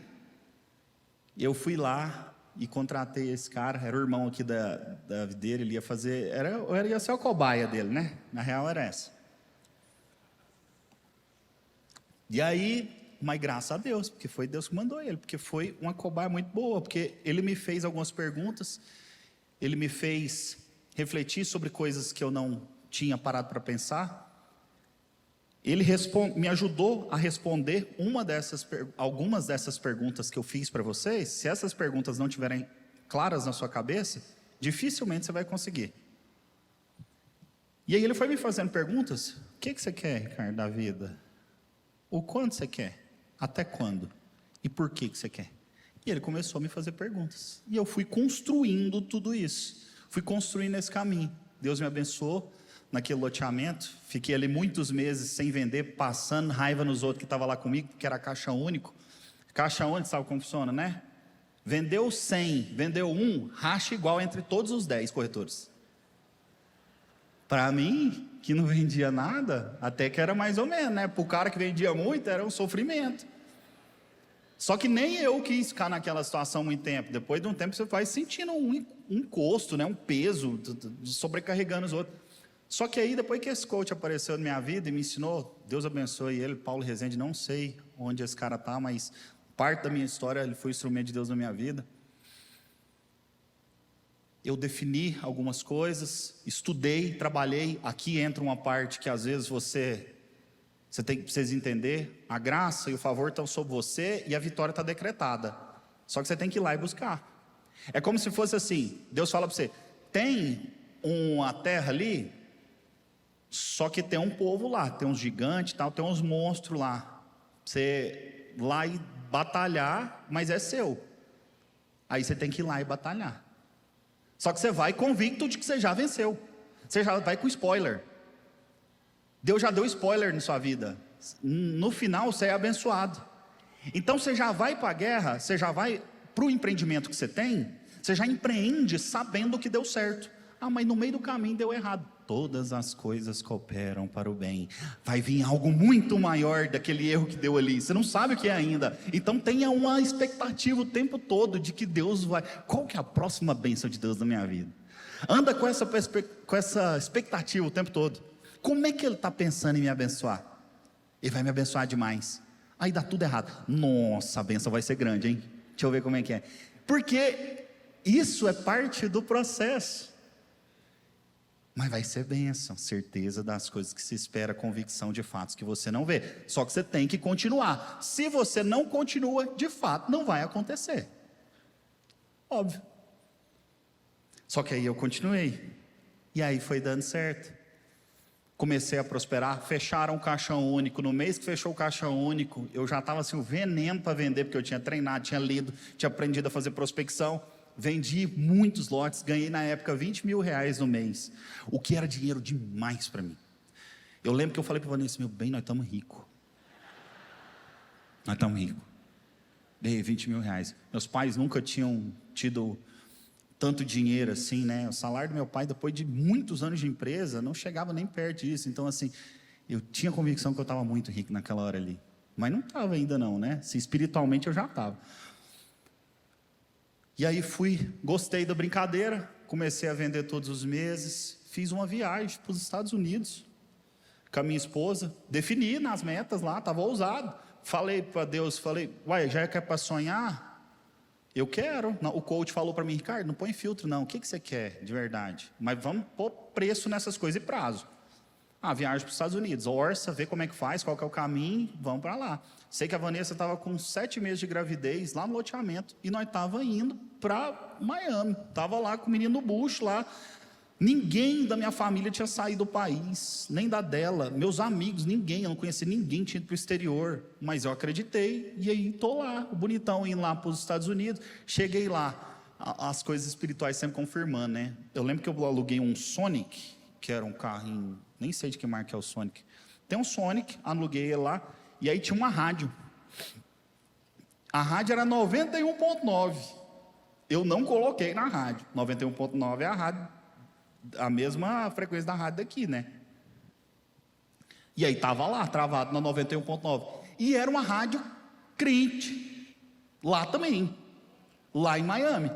eu fui lá e contratei esse cara. Era o irmão aqui da dele. Ele ia fazer, ia ser a cobaia dele, né? Na real era essa. E aí, mas graças a Deus, porque foi Deus que mandou ele, porque foi uma cobaia muito boa, porque ele me fez algumas perguntas, ele me fez refletir sobre coisas que eu não tinha parado para pensar, ele me ajudou a responder algumas dessas perguntas que eu fiz para vocês. Se essas perguntas não estiverem claras na sua cabeça, dificilmente você vai conseguir. E aí ele foi me fazendo perguntas, o que você quer, Ricardo, da vida? O quanto você quer? Até quando? E por que você quer? E ele começou a me fazer perguntas. E eu fui construindo tudo isso. Fui construindo esse caminho. Deus me abençoou naquele loteamento. Fiquei ali muitos meses sem vender, passando raiva nos outros que estavam lá comigo, porque era caixa único. Caixa único, sabe como funciona, né? Vendeu 100, vendeu 1, racha igual entre todos os 10 corretores. Para mim, que não vendia nada, até que era mais ou menos, né? Para o cara que vendia muito, era um sofrimento. Só que nem eu quis ficar naquela situação muito tempo. Depois de um tempo, você vai sentindo um encosto, né? Um peso, sobrecarregando os outros. Só que aí, depois que esse coach apareceu na minha vida e me ensinou, Deus abençoe ele, Paulo Rezende, não sei onde esse cara está, mas parte da minha história, ele foi instrumento de Deus na minha vida. Eu defini algumas coisas, estudei, trabalhei. Aqui entra uma parte que às vezes você precisa entender. A graça e o favor estão sobre você e a vitória está decretada. Só que você tem que ir lá e buscar. É como se fosse assim, Deus fala para você, tem uma terra ali, só que tem um povo lá, tem uns gigantes, tal, tem uns monstros lá. Você ir lá e batalhar, mas é seu. Aí você tem que ir lá e batalhar. Só que você vai convicto de que você já venceu. Você já vai com spoiler. Deus já deu spoiler na sua vida. No final você é abençoado. Então você já vai para a guerra, você já vai para o empreendimento que você tem, você já empreende sabendo que deu certo. Ah, mas no meio do caminho deu errado. Todas as coisas cooperam para o bem. Vai vir algo muito maior daquele erro que deu ali. Você não sabe o que é ainda. Então tenha uma expectativa o tempo todo de que Deus vai... Qual que é a próxima bênção de Deus na minha vida? Anda com essa expectativa o tempo todo. Como é que Ele está pensando em me abençoar? Ele vai me abençoar demais. Aí dá tudo errado. Nossa, a bênção vai ser grande, hein? Deixa eu ver como é que é. Porque isso é parte do processo. Mas vai ser bênção, certeza das coisas que se espera, convicção de fatos que você não vê. Só que você tem que continuar. Se você não continua, de fato, não vai acontecer. Óbvio. Só que aí eu continuei. E aí foi dando certo. comecei a prosperar, fecharam o caixão único. No mês que fechou o caixão único, eu já estava assim, o veneno para vender, porque eu tinha treinado, tinha lido, tinha aprendido a fazer prospecção. Vendi muitos lotes, ganhei na época R$20 mil no mês, o que era dinheiro demais para mim. Eu lembro que eu falei para o Vanessa, meu bem, nós estamos ricos. Nós estamos ricos. Dei R$20 mil. Meus pais nunca tinham tido tanto dinheiro assim, né? O salário do meu pai, depois de muitos anos de empresa, não chegava nem perto disso. Então, assim, eu tinha convicção que eu estava muito rico naquela hora ali. Mas não estava ainda não, né? Se espiritualmente eu já estava. E aí gostei da brincadeira, comecei a vender todos os meses, fiz uma viagem para os Estados Unidos, com a minha esposa, defini nas metas lá, estava ousado. Falei para Deus, uai, já é para sonhar? Eu quero. Não, o coach falou para mim, Ricardo, não põe filtro não, o que você quer de verdade? Mas vamos pôr preço nessas coisas e prazo. Viagem para os Estados Unidos, orça, vê como é que faz, qual que é o caminho, vamos para lá. Sei que a Vanessa estava com 7 meses de gravidez lá no loteamento, e nós estávamos indo para Miami, estava lá com o menino bucho lá. Ninguém da minha família tinha saído do país, nem da dela, meus amigos, ninguém, eu não conhecia ninguém, tinha ido para o exterior, mas eu acreditei, e aí estou lá, o bonitão indo lá para os Estados Unidos. Cheguei lá, as coisas espirituais sempre confirmando, né? Eu lembro que eu aluguei um Sonic, que era um carrinho, nem sei de que marca é o Sonic, tem um Sonic, aluguei ele lá, e aí tinha uma rádio, a rádio era 91.9, eu não coloquei na rádio, 91.9 é a rádio, a mesma frequência da rádio daqui, né? E aí estava lá, travado na 91.9. E era uma rádio crente, lá também, lá em Miami.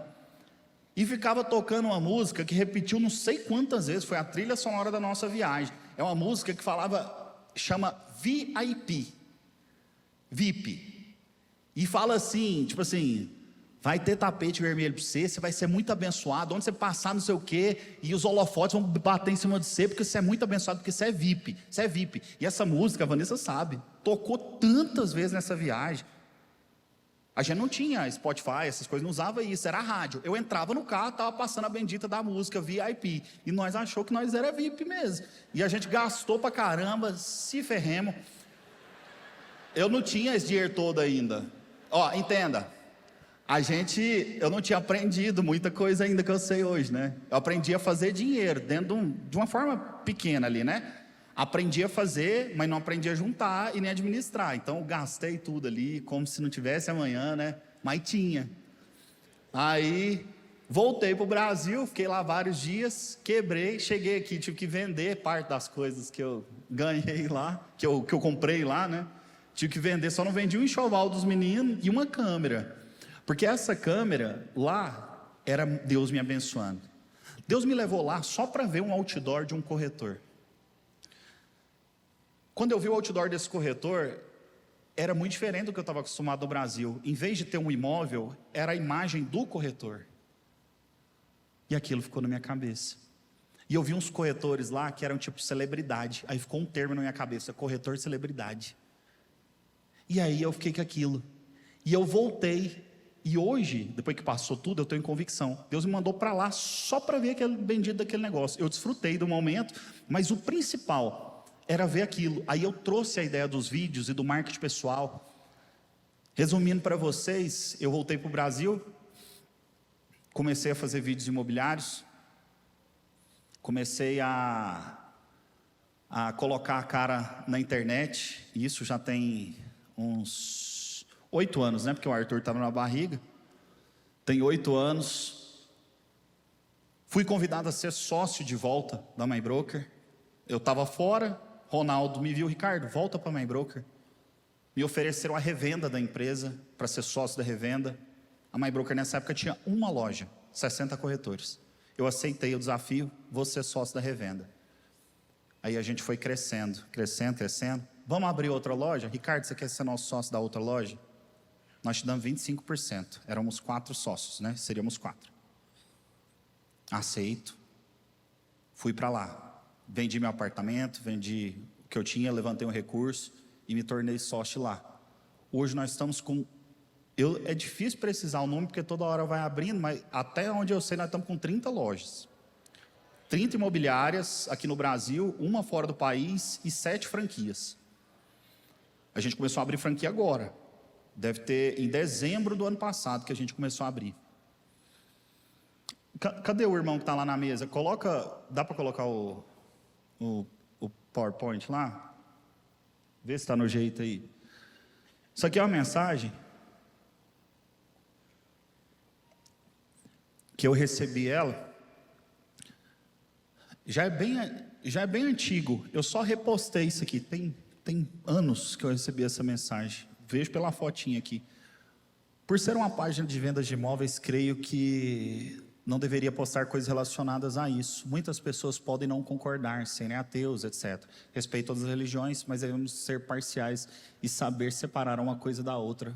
E ficava tocando uma música que repetiu não sei quantas vezes, foi a trilha sonora da nossa viagem. É uma música que chama VIP. VIP. E fala assim, tipo assim, vai ter tapete vermelho para você, você vai ser muito abençoado, onde você passar não sei o quê, e os holofotes vão bater em cima de você, porque você é muito abençoado, porque você é VIP, você é VIP. E essa música, a Vanessa sabe, tocou tantas vezes nessa viagem. A gente não tinha Spotify, essas coisas, não usava isso, era rádio. Eu entrava no carro, estava passando a bendita da música VIP, e nós achou que nós era VIP mesmo. E a gente gastou pra caramba, se ferremos. Eu não tinha esse dinheiro todo ainda. Ó, entenda. Eu não tinha aprendido muita coisa ainda que eu sei hoje, né? Eu aprendi a fazer dinheiro, dentro de uma forma pequena ali, né? Aprendi a fazer, mas não aprendi a juntar e nem administrar. Então, eu gastei tudo ali, como se não tivesse amanhã, né? Mas tinha. Aí, voltei para o Brasil, fiquei lá vários dias, quebrei, cheguei aqui, tive que vender parte das coisas que eu ganhei lá, que eu comprei lá, né? Tive que vender, só não vendi um enxoval dos meninos e uma câmera. Porque essa câmera lá era Deus me abençoando. Deus me levou lá só para ver um outdoor de um corretor. Quando eu vi o outdoor desse corretor, era muito diferente do que eu estava acostumado no Brasil. Em vez de ter um imóvel, era a imagem do corretor. E aquilo ficou na minha cabeça. E eu vi uns corretores lá que eram tipo celebridade. Aí ficou um termo na minha cabeça, corretor celebridade. E aí eu fiquei com aquilo. E eu voltei. E hoje, depois que passou tudo, eu tenho convicção. Deus me mandou para lá só para ver aquele bendito daquele negócio. Eu desfrutei do momento, mas o principal era ver aquilo. Aí eu trouxe a ideia dos vídeos e do marketing pessoal. Resumindo para vocês, eu voltei para o Brasil, comecei a fazer vídeos imobiliários, comecei a colocar a cara na internet. Isso já tem uns 8 anos, né? Porque o Arthur estava na barriga. Tem 8 anos. Fui convidado a ser sócio de volta da My Broker. Eu estava fora, Ronaldo me viu, Ricardo, volta para a My Broker. Me ofereceram a revenda da empresa, para ser sócio da revenda. A My Broker nessa época tinha uma loja, 60 corretores. Eu aceitei o desafio, vou ser sócio da revenda. Aí a gente foi crescendo. Vamos abrir outra loja? Ricardo, você quer ser nosso sócio da outra loja? Nós te damos 25%. Éramos 4 sócios, né? Seríamos 4. Aceito. Fui para lá. Vendi meu apartamento, vendi o que eu tinha, levantei um recurso e me tornei sócio lá. Hoje nós estamos com... é difícil precisar o número, porque toda hora vai abrindo, mas até onde eu sei, nós estamos com 30 lojas. 30 imobiliárias aqui no Brasil, uma fora do país e 7 franquias. A gente começou a abrir franquia agora. Deve ter em dezembro do ano passado que a gente começou a abrir. Cadê o irmão que está lá na mesa? Dá para colocar o PowerPoint lá? Vê se está no jeito aí. Isso aqui é uma mensagem que eu recebi ela. Já é bem antigo. Eu só repostei isso aqui. Tem anos que eu recebi essa mensagem. Vejo pela fotinha aqui. Por ser uma página de vendas de imóveis, creio que não deveria postar coisas relacionadas a isso. Muitas pessoas podem não concordar, serem ateus, etc. Respeito todas as religiões, mas devemos ser parciais e saber separar uma coisa da outra.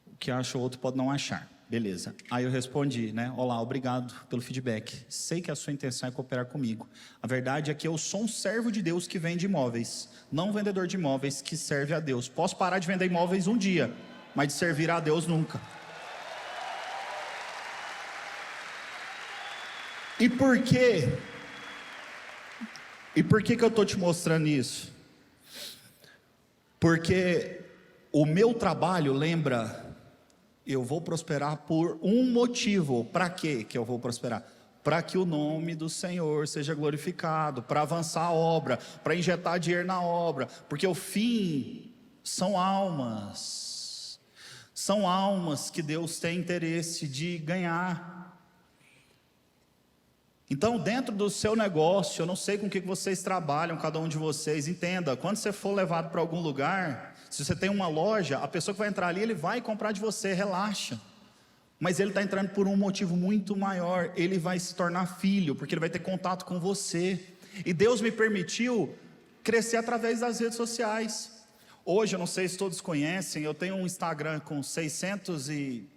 O que acha o outro pode não achar. Beleza. Aí eu respondi, né? Olá, obrigado pelo feedback. Sei que a sua intenção é cooperar comigo. A verdade é que eu sou um servo de Deus que vende imóveis, não um vendedor de imóveis que serve a Deus. Posso parar de vender imóveis um dia, mas de servir a Deus nunca. E por quê? E por que eu estou te mostrando isso? Porque o meu trabalho lembra... Eu vou prosperar por um motivo. Para quê que eu vou prosperar? Para que o nome do Senhor seja glorificado, para avançar a obra, para injetar dinheiro na obra, porque o fim são almas. São almas que Deus tem interesse de ganhar. Então, dentro do seu negócio, eu não sei com o que vocês trabalham, cada um de vocês, entenda, quando você for levado para algum lugar, se você tem uma loja, a pessoa que vai entrar ali, ele vai comprar de você, relaxa. Mas ele está entrando por um motivo muito maior, ele vai se tornar filho, porque ele vai ter contato com você. E Deus me permitiu crescer através das redes sociais. Hoje, eu não sei se todos conhecem, eu tenho um Instagram com 600 e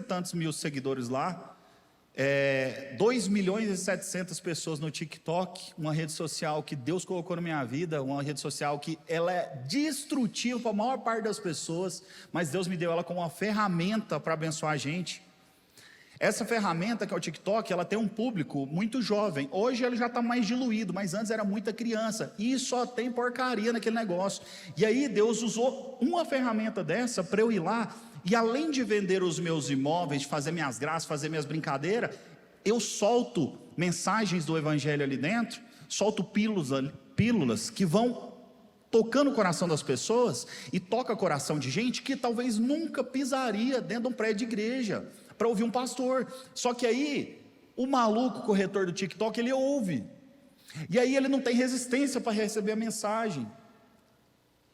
tantos mil seguidores lá. 2.700.000 pessoas no TikTok, uma rede social que Deus colocou na minha vida, uma rede social que ela é destrutiva para a maior parte das pessoas, mas Deus me deu ela como uma ferramenta para abençoar a gente. Essa ferramenta que é o TikTok, ela tem um público muito jovem. Hoje ele já está mais diluído, mas antes era muita criança, e só tem porcaria naquele negócio. E aí Deus usou uma ferramenta dessa para eu ir lá, e além de vender os meus imóveis, de fazer minhas graças, fazer minhas brincadeiras, eu solto mensagens do Evangelho ali dentro, solto pílulas que vão tocando o coração das pessoas, e toca o coração de gente que talvez nunca pisaria dentro de um prédio de igreja, para ouvir um pastor. Só que aí, o maluco corretor do TikTok, ele ouve, e aí ele não tem resistência para receber a mensagem.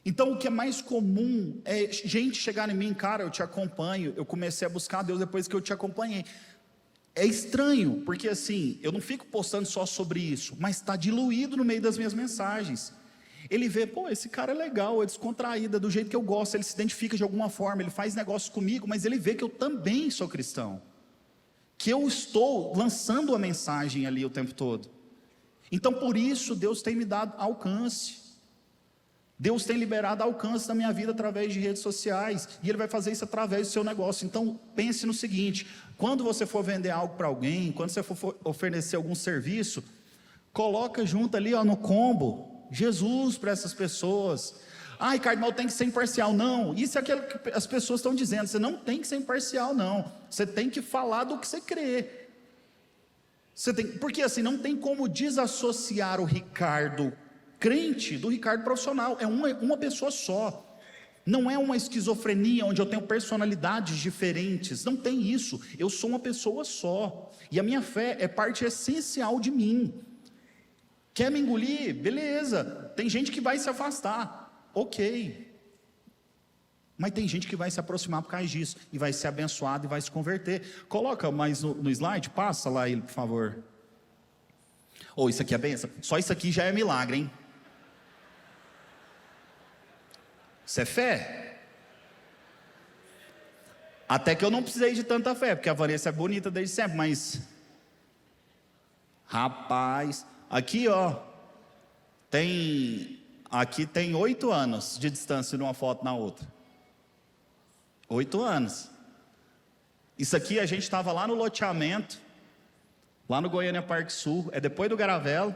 Então o que é mais comum é gente chegar em mim, cara, eu te acompanho, eu comecei a buscar a Deus depois que eu te acompanhei. É estranho, porque assim, eu não fico postando só sobre isso, mas está diluído no meio das minhas mensagens. Ele vê, pô, esse cara é legal, é descontraído, é do jeito que eu gosto, ele se identifica de alguma forma, ele faz negócio comigo, mas ele vê que eu também sou cristão, que eu estou lançando a mensagem ali o tempo todo. Então por isso Deus tem me dado alcance. Deus tem liberado alcance na minha vida através de redes sociais, e Ele vai fazer isso através do seu negócio. Então pense no seguinte, quando você for vender algo para alguém, quando você for oferecer algum serviço, coloca junto ali no combo, Jesus para essas pessoas. Ricardo, mas eu tenho que ser imparcial. Não, isso é aquilo que as pessoas estão dizendo, você não tem que ser imparcial não, você tem que falar do que você crê. Porque assim, não tem como desassociar o Ricardo crente do Ricardo profissional, é uma pessoa só. Não é uma esquizofrenia onde eu tenho personalidades diferentes, não tem isso. Eu sou uma pessoa só, e a minha fé é parte essencial de mim. Quer me engolir? Beleza. Tem gente que vai se afastar, ok, mas tem gente que vai se aproximar por causa disso, e vai ser abençoado e vai se converter. Coloca mais no slide, passa lá ele, por favor. Isso aqui é benção, só isso aqui já é milagre, hein? Isso é fé? Até que eu não precisei de tanta fé, porque a Vanessa é bonita desde sempre, mas rapaz, aqui tem 8 anos de distância de uma foto na outra. 8 anos. Isso aqui a gente estava lá no loteamento, lá no Goiânia Parque Sul, é depois do Garavelo.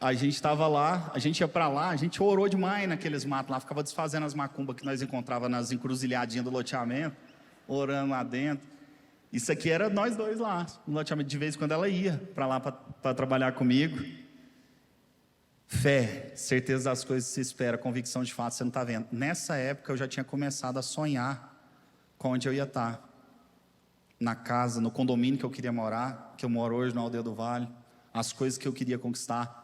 A gente estava lá, a gente ia para lá, a gente orou demais naqueles matos lá, ficava desfazendo as macumbas que nós encontrava nas encruzilhadinhas do loteamento, orando lá dentro. Isso aqui era nós dois lá, no loteamento. De vez em quando ela ia para lá para trabalhar comigo. Fé, certeza das coisas que se espera, convicção de fato, você não está vendo. Nessa época eu já tinha começado a sonhar com onde eu ia estar. Na casa, no condomínio que eu queria morar, que eu moro hoje na Aldeia do Vale, as coisas que eu queria conquistar.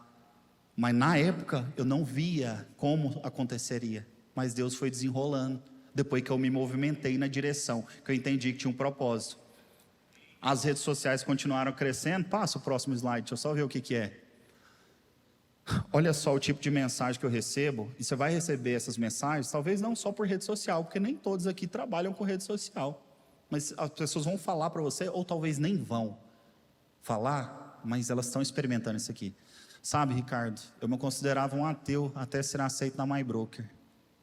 Mas na época eu não via como aconteceria. Mas Deus foi desenrolando, depois que eu me movimentei na direção, que eu entendi que tinha um propósito. As redes sociais continuaram crescendo. Passa o próximo slide, deixa eu só ver o que é. Olha só o tipo de mensagem que eu recebo. E você vai receber essas mensagens, talvez não só por rede social, porque nem todos aqui trabalham com rede social. Mas as pessoas vão falar para você, ou talvez nem vão falar, mas elas estão experimentando isso aqui. Sabe, Ricardo, eu me considerava um ateu até ser aceito na MyBroker,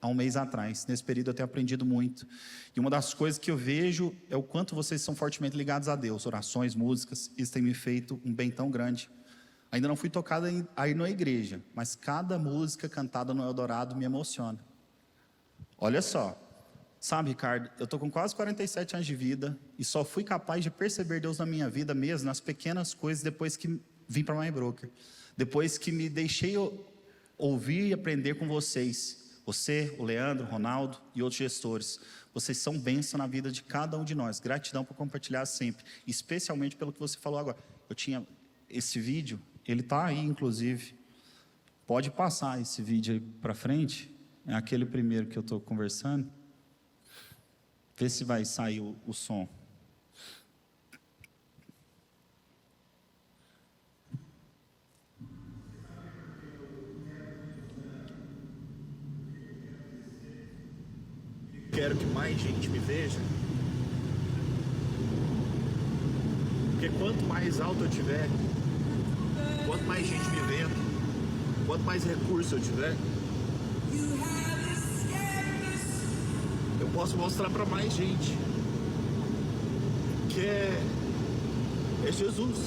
há um mês atrás. Nesse período eu tenho aprendido muito. E uma das coisas que eu vejo é o quanto vocês são fortemente ligados a Deus. Orações, músicas, isso tem me feito um bem tão grande. Ainda não fui tocado aí na igreja, mas cada música cantada no Eldorado me emociona. Olha só, sabe, Ricardo, eu estou com quase 47 anos de vida e só fui capaz de perceber Deus na minha vida mesmo, nas pequenas coisas, depois que vim para a MyBroker. Depois que me deixei ouvir e aprender com vocês. Você, o Leandro, o Ronaldo e outros gestores. Vocês são bênção na vida de cada um de nós. Gratidão por compartilhar sempre, especialmente pelo que você falou agora. Eu tinha esse vídeo, ele está aí inclusive. Pode passar esse vídeo aí para frente. É aquele primeiro que eu estou conversando. Vê se vai sair o som. Quero que mais gente me veja, porque quanto mais alto eu tiver, quanto mais gente me vendo, quanto mais recurso eu tiver, eu posso mostrar para mais gente que é Jesus.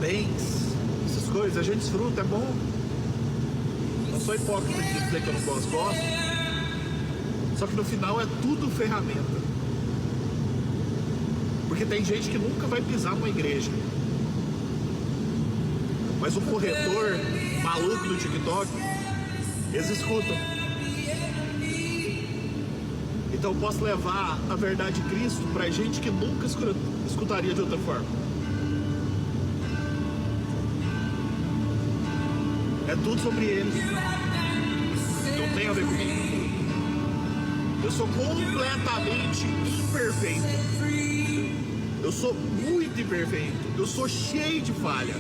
Bens, essas coisas, a gente desfruta, é bom. Não sou hipócrita de dizer que eu não gosto. Só que no final é tudo ferramenta. Porque tem gente que nunca vai pisar numa igreja. Mas um corretor maluco do TikTok, eles escutam. Então eu posso levar a verdade de Cristo pra gente que nunca escutaria de outra forma. É tudo sobre eles. Não tem a ver comigo. Eu sou completamente imperfeito. Eu sou muito imperfeito. Eu sou cheio de falha.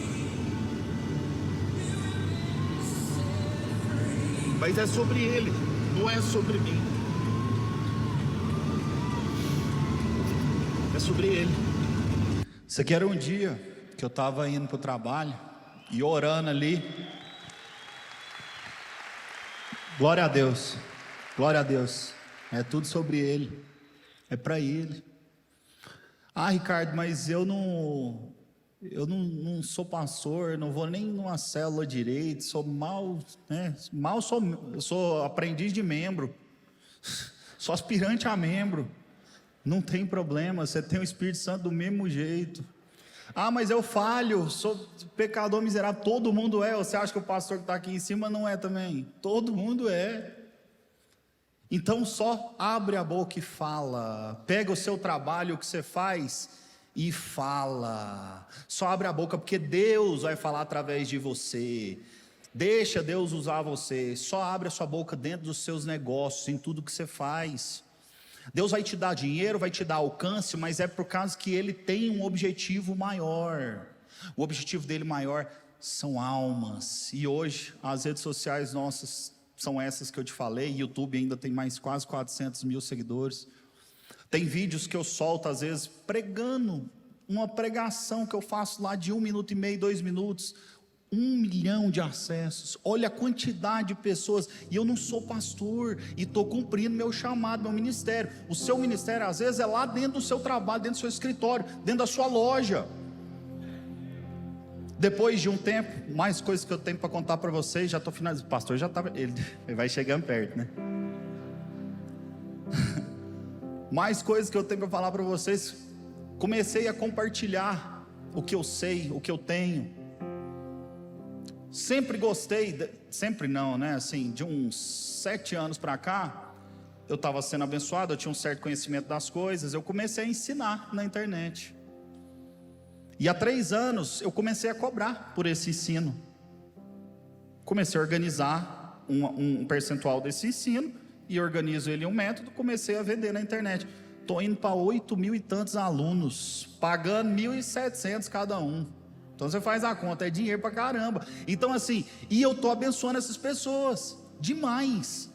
Mas é sobre ele, não é sobre mim. É sobre ele. Isso aqui era um dia que eu estava indo para o trabalho e orando ali. Glória a Deus, glória a Deus. É tudo sobre ele, é para ele. Ah, Ricardo, mas eu não sou pastor, não vou nem numa célula direito, sou mal, né? Eu sou aprendiz de membro, sou aspirante a membro. Não tem problema, você tem o Espírito Santo do mesmo jeito. Ah, mas eu falho, sou pecador miserável. Todo mundo é. Você acha que o pastor que está aqui em cima não é também? Todo mundo é. Então só abre a boca e fala. Pega o seu trabalho, o que você faz e fala. Só abre a boca porque Deus vai falar através de você. Deixa Deus usar você. Só abre a sua boca dentro dos seus negócios, em tudo que você faz. Deus vai te dar dinheiro, vai te dar alcance, mas é por causa que Ele tem um objetivo maior. O objetivo dele maior são almas. E hoje as redes sociais nossas são essas que eu te falei. YouTube ainda tem mais quase 400 mil seguidores. Tem vídeos que eu solto às vezes pregando, uma pregação que eu faço lá de 1 minuto e meio, 2 minutos. 1 milhão de acessos. Olha a quantidade de pessoas. E eu não sou pastor e estou cumprindo meu chamado, meu ministério. O seu ministério às vezes é lá dentro do seu trabalho, dentro do seu escritório, dentro da sua loja. Depois de um tempo, mais coisas que eu tenho para contar para vocês. Já estou finalizando. Pastor já estava, ele vai chegando perto, né? Mais coisas que eu tenho para falar para vocês. Comecei a compartilhar o que eu sei, o que eu tenho. Sempre gostei, sempre não, né? Assim, de uns 7 anos para cá, eu estava sendo abençoado, eu tinha um certo conhecimento das coisas, eu comecei a ensinar na internet. E há 3 anos eu comecei a cobrar por esse ensino. Comecei a organizar um percentual desse ensino, e organizo ele em um método, comecei a vender na internet. Estou indo para 8.000 e tantos alunos, pagando 1.700 cada um. Então você faz a conta, é dinheiro pra caramba. Então assim, e eu estou abençoando essas pessoas, demais.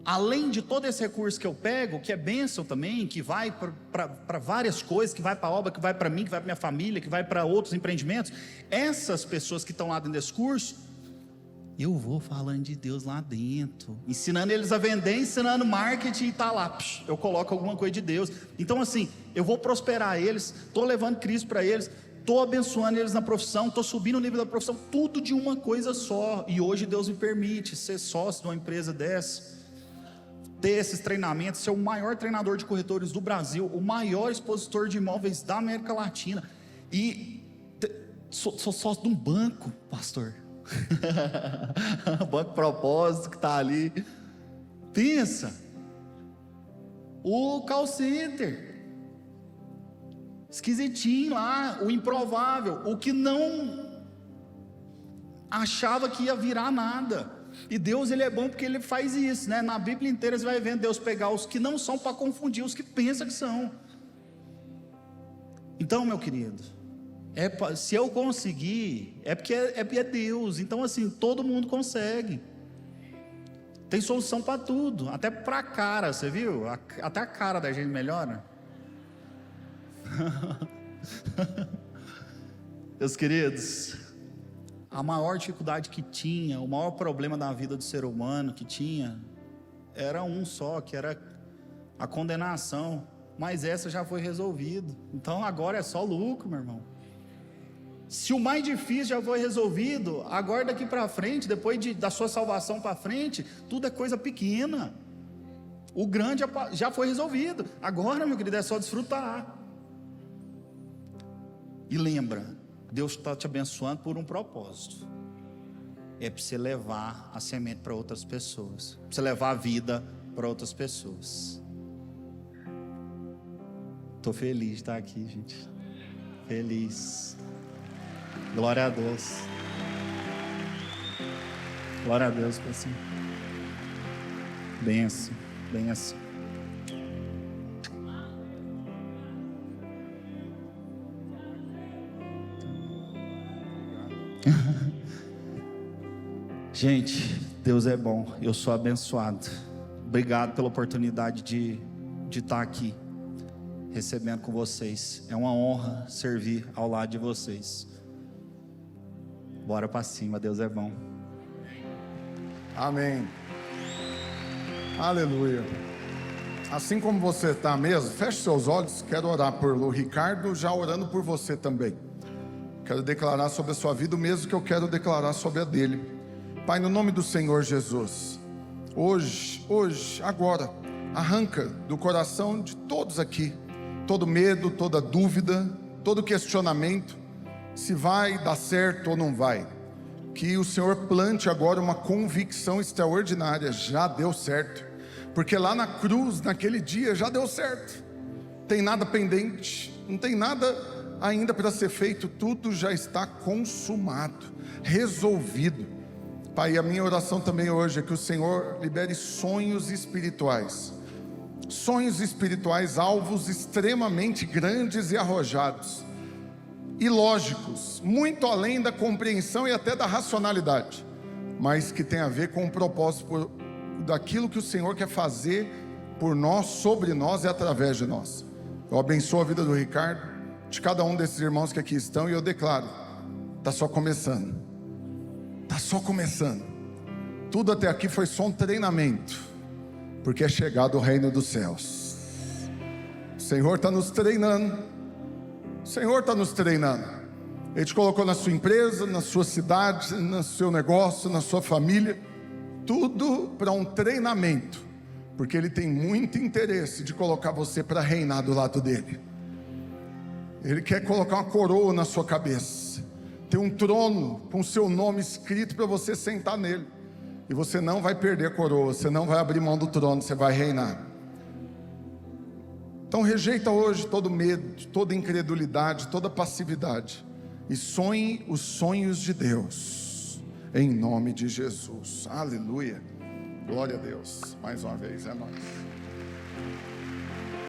Além de todo esse recurso que eu pego, que é bênção também, que vai para várias coisas, que vai para a obra, que vai para mim, que vai para minha família, que vai para outros empreendimentos. Essas pessoas que estão lá dentro desse curso, eu vou falando de Deus lá dentro, ensinando eles a vender, ensinando marketing, e tá lá, eu coloco alguma coisa de Deus. Então assim, eu vou prosperar eles, estou levando Cristo para eles, estou abençoando eles na profissão, estou subindo o nível da profissão, tudo de uma coisa só. E hoje Deus me permite ser sócio de uma empresa dessa, ter esses treinamentos, ser o maior treinador de corretores do Brasil, o maior expositor de imóveis da América Latina, e sou sócio de um banco, pastor. Banco Propósito que está ali. Pensa, o call center esquisitinho lá, o improvável, o que não achava que ia virar nada. E Deus, ele é bom porque ele faz isso, né? Na Bíblia inteira você vai vendo Deus pegar os que não são para confundir os que pensam que são. Então, meu querido, se eu conseguir, é porque é Deus. Então assim, todo mundo consegue. Tem solução para tudo, até para a cara, você viu? Até a cara da gente melhora. Meus queridos, a maior dificuldade que tinha, o maior problema da vida do ser humano que tinha, era um só, que era a condenação. Mas essa já foi resolvida. Então agora é só lucro, meu irmão. Se o mais difícil já foi resolvido, agora daqui para frente, depois da sua salvação para frente, tudo é coisa pequena. O grande já foi resolvido. Agora, meu querido, é só desfrutar. E lembra, Deus está te abençoando por um propósito. É para você levar a semente para outras pessoas, para você levar a vida para outras pessoas. Estou feliz de estar aqui, gente. Feliz. Glória a Deus. Glória a Deus por assim. Benção, benção. Gente, Deus é bom. Eu sou abençoado. Obrigado pela oportunidade de estar aqui recebendo com vocês. É uma honra servir ao lado de vocês. Bora para cima, Deus é bom. Amém. Aleluia. Assim como você está mesmo, feche seus olhos. Quero orar por Ricardo, já orando por você também. Quero declarar sobre a sua vida o mesmo que eu quero declarar sobre a dele. Pai, no nome do Senhor Jesus, hoje, agora, arranca do coração de todos aqui todo medo, toda dúvida, todo questionamento, se vai dar certo ou não vai. Que o Senhor plante agora uma convicção extraordinária: já deu certo, porque lá na cruz, naquele dia, já deu certo. Não tem nada pendente, não tem nada ainda para ser feito, tudo já está consumado, resolvido. Pai, a minha oração também hoje é que o Senhor libere sonhos espirituais, alvos extremamente grandes e arrojados, e lógicos, muito além da compreensão e até da racionalidade, mas que tem a ver com o propósito daquilo que o Senhor quer fazer por nós, sobre nós e através de nós. Eu abençoo a vida do Ricardo, de cada um desses irmãos que aqui estão, e eu declaro: está só começando. Está só começando. Tudo até aqui foi só um treinamento, porque é chegado o reino dos céus. O Senhor está nos treinando. O Senhor está nos treinando. Ele te colocou na sua empresa, na sua cidade, no seu negócio, na sua família. Tudo para um treinamento, porque Ele tem muito interesse de colocar você para reinar do lado dEle. Ele quer colocar uma coroa na sua cabeça, ter um trono com o seu nome escrito para você sentar nele. E você não vai perder a coroa, você não vai abrir mão do trono, você vai reinar. Então rejeita hoje todo medo, toda incredulidade, toda passividade, e sonhe os sonhos de Deus, em nome de Jesus. Aleluia, glória a Deus. Mais uma vez, é nóis.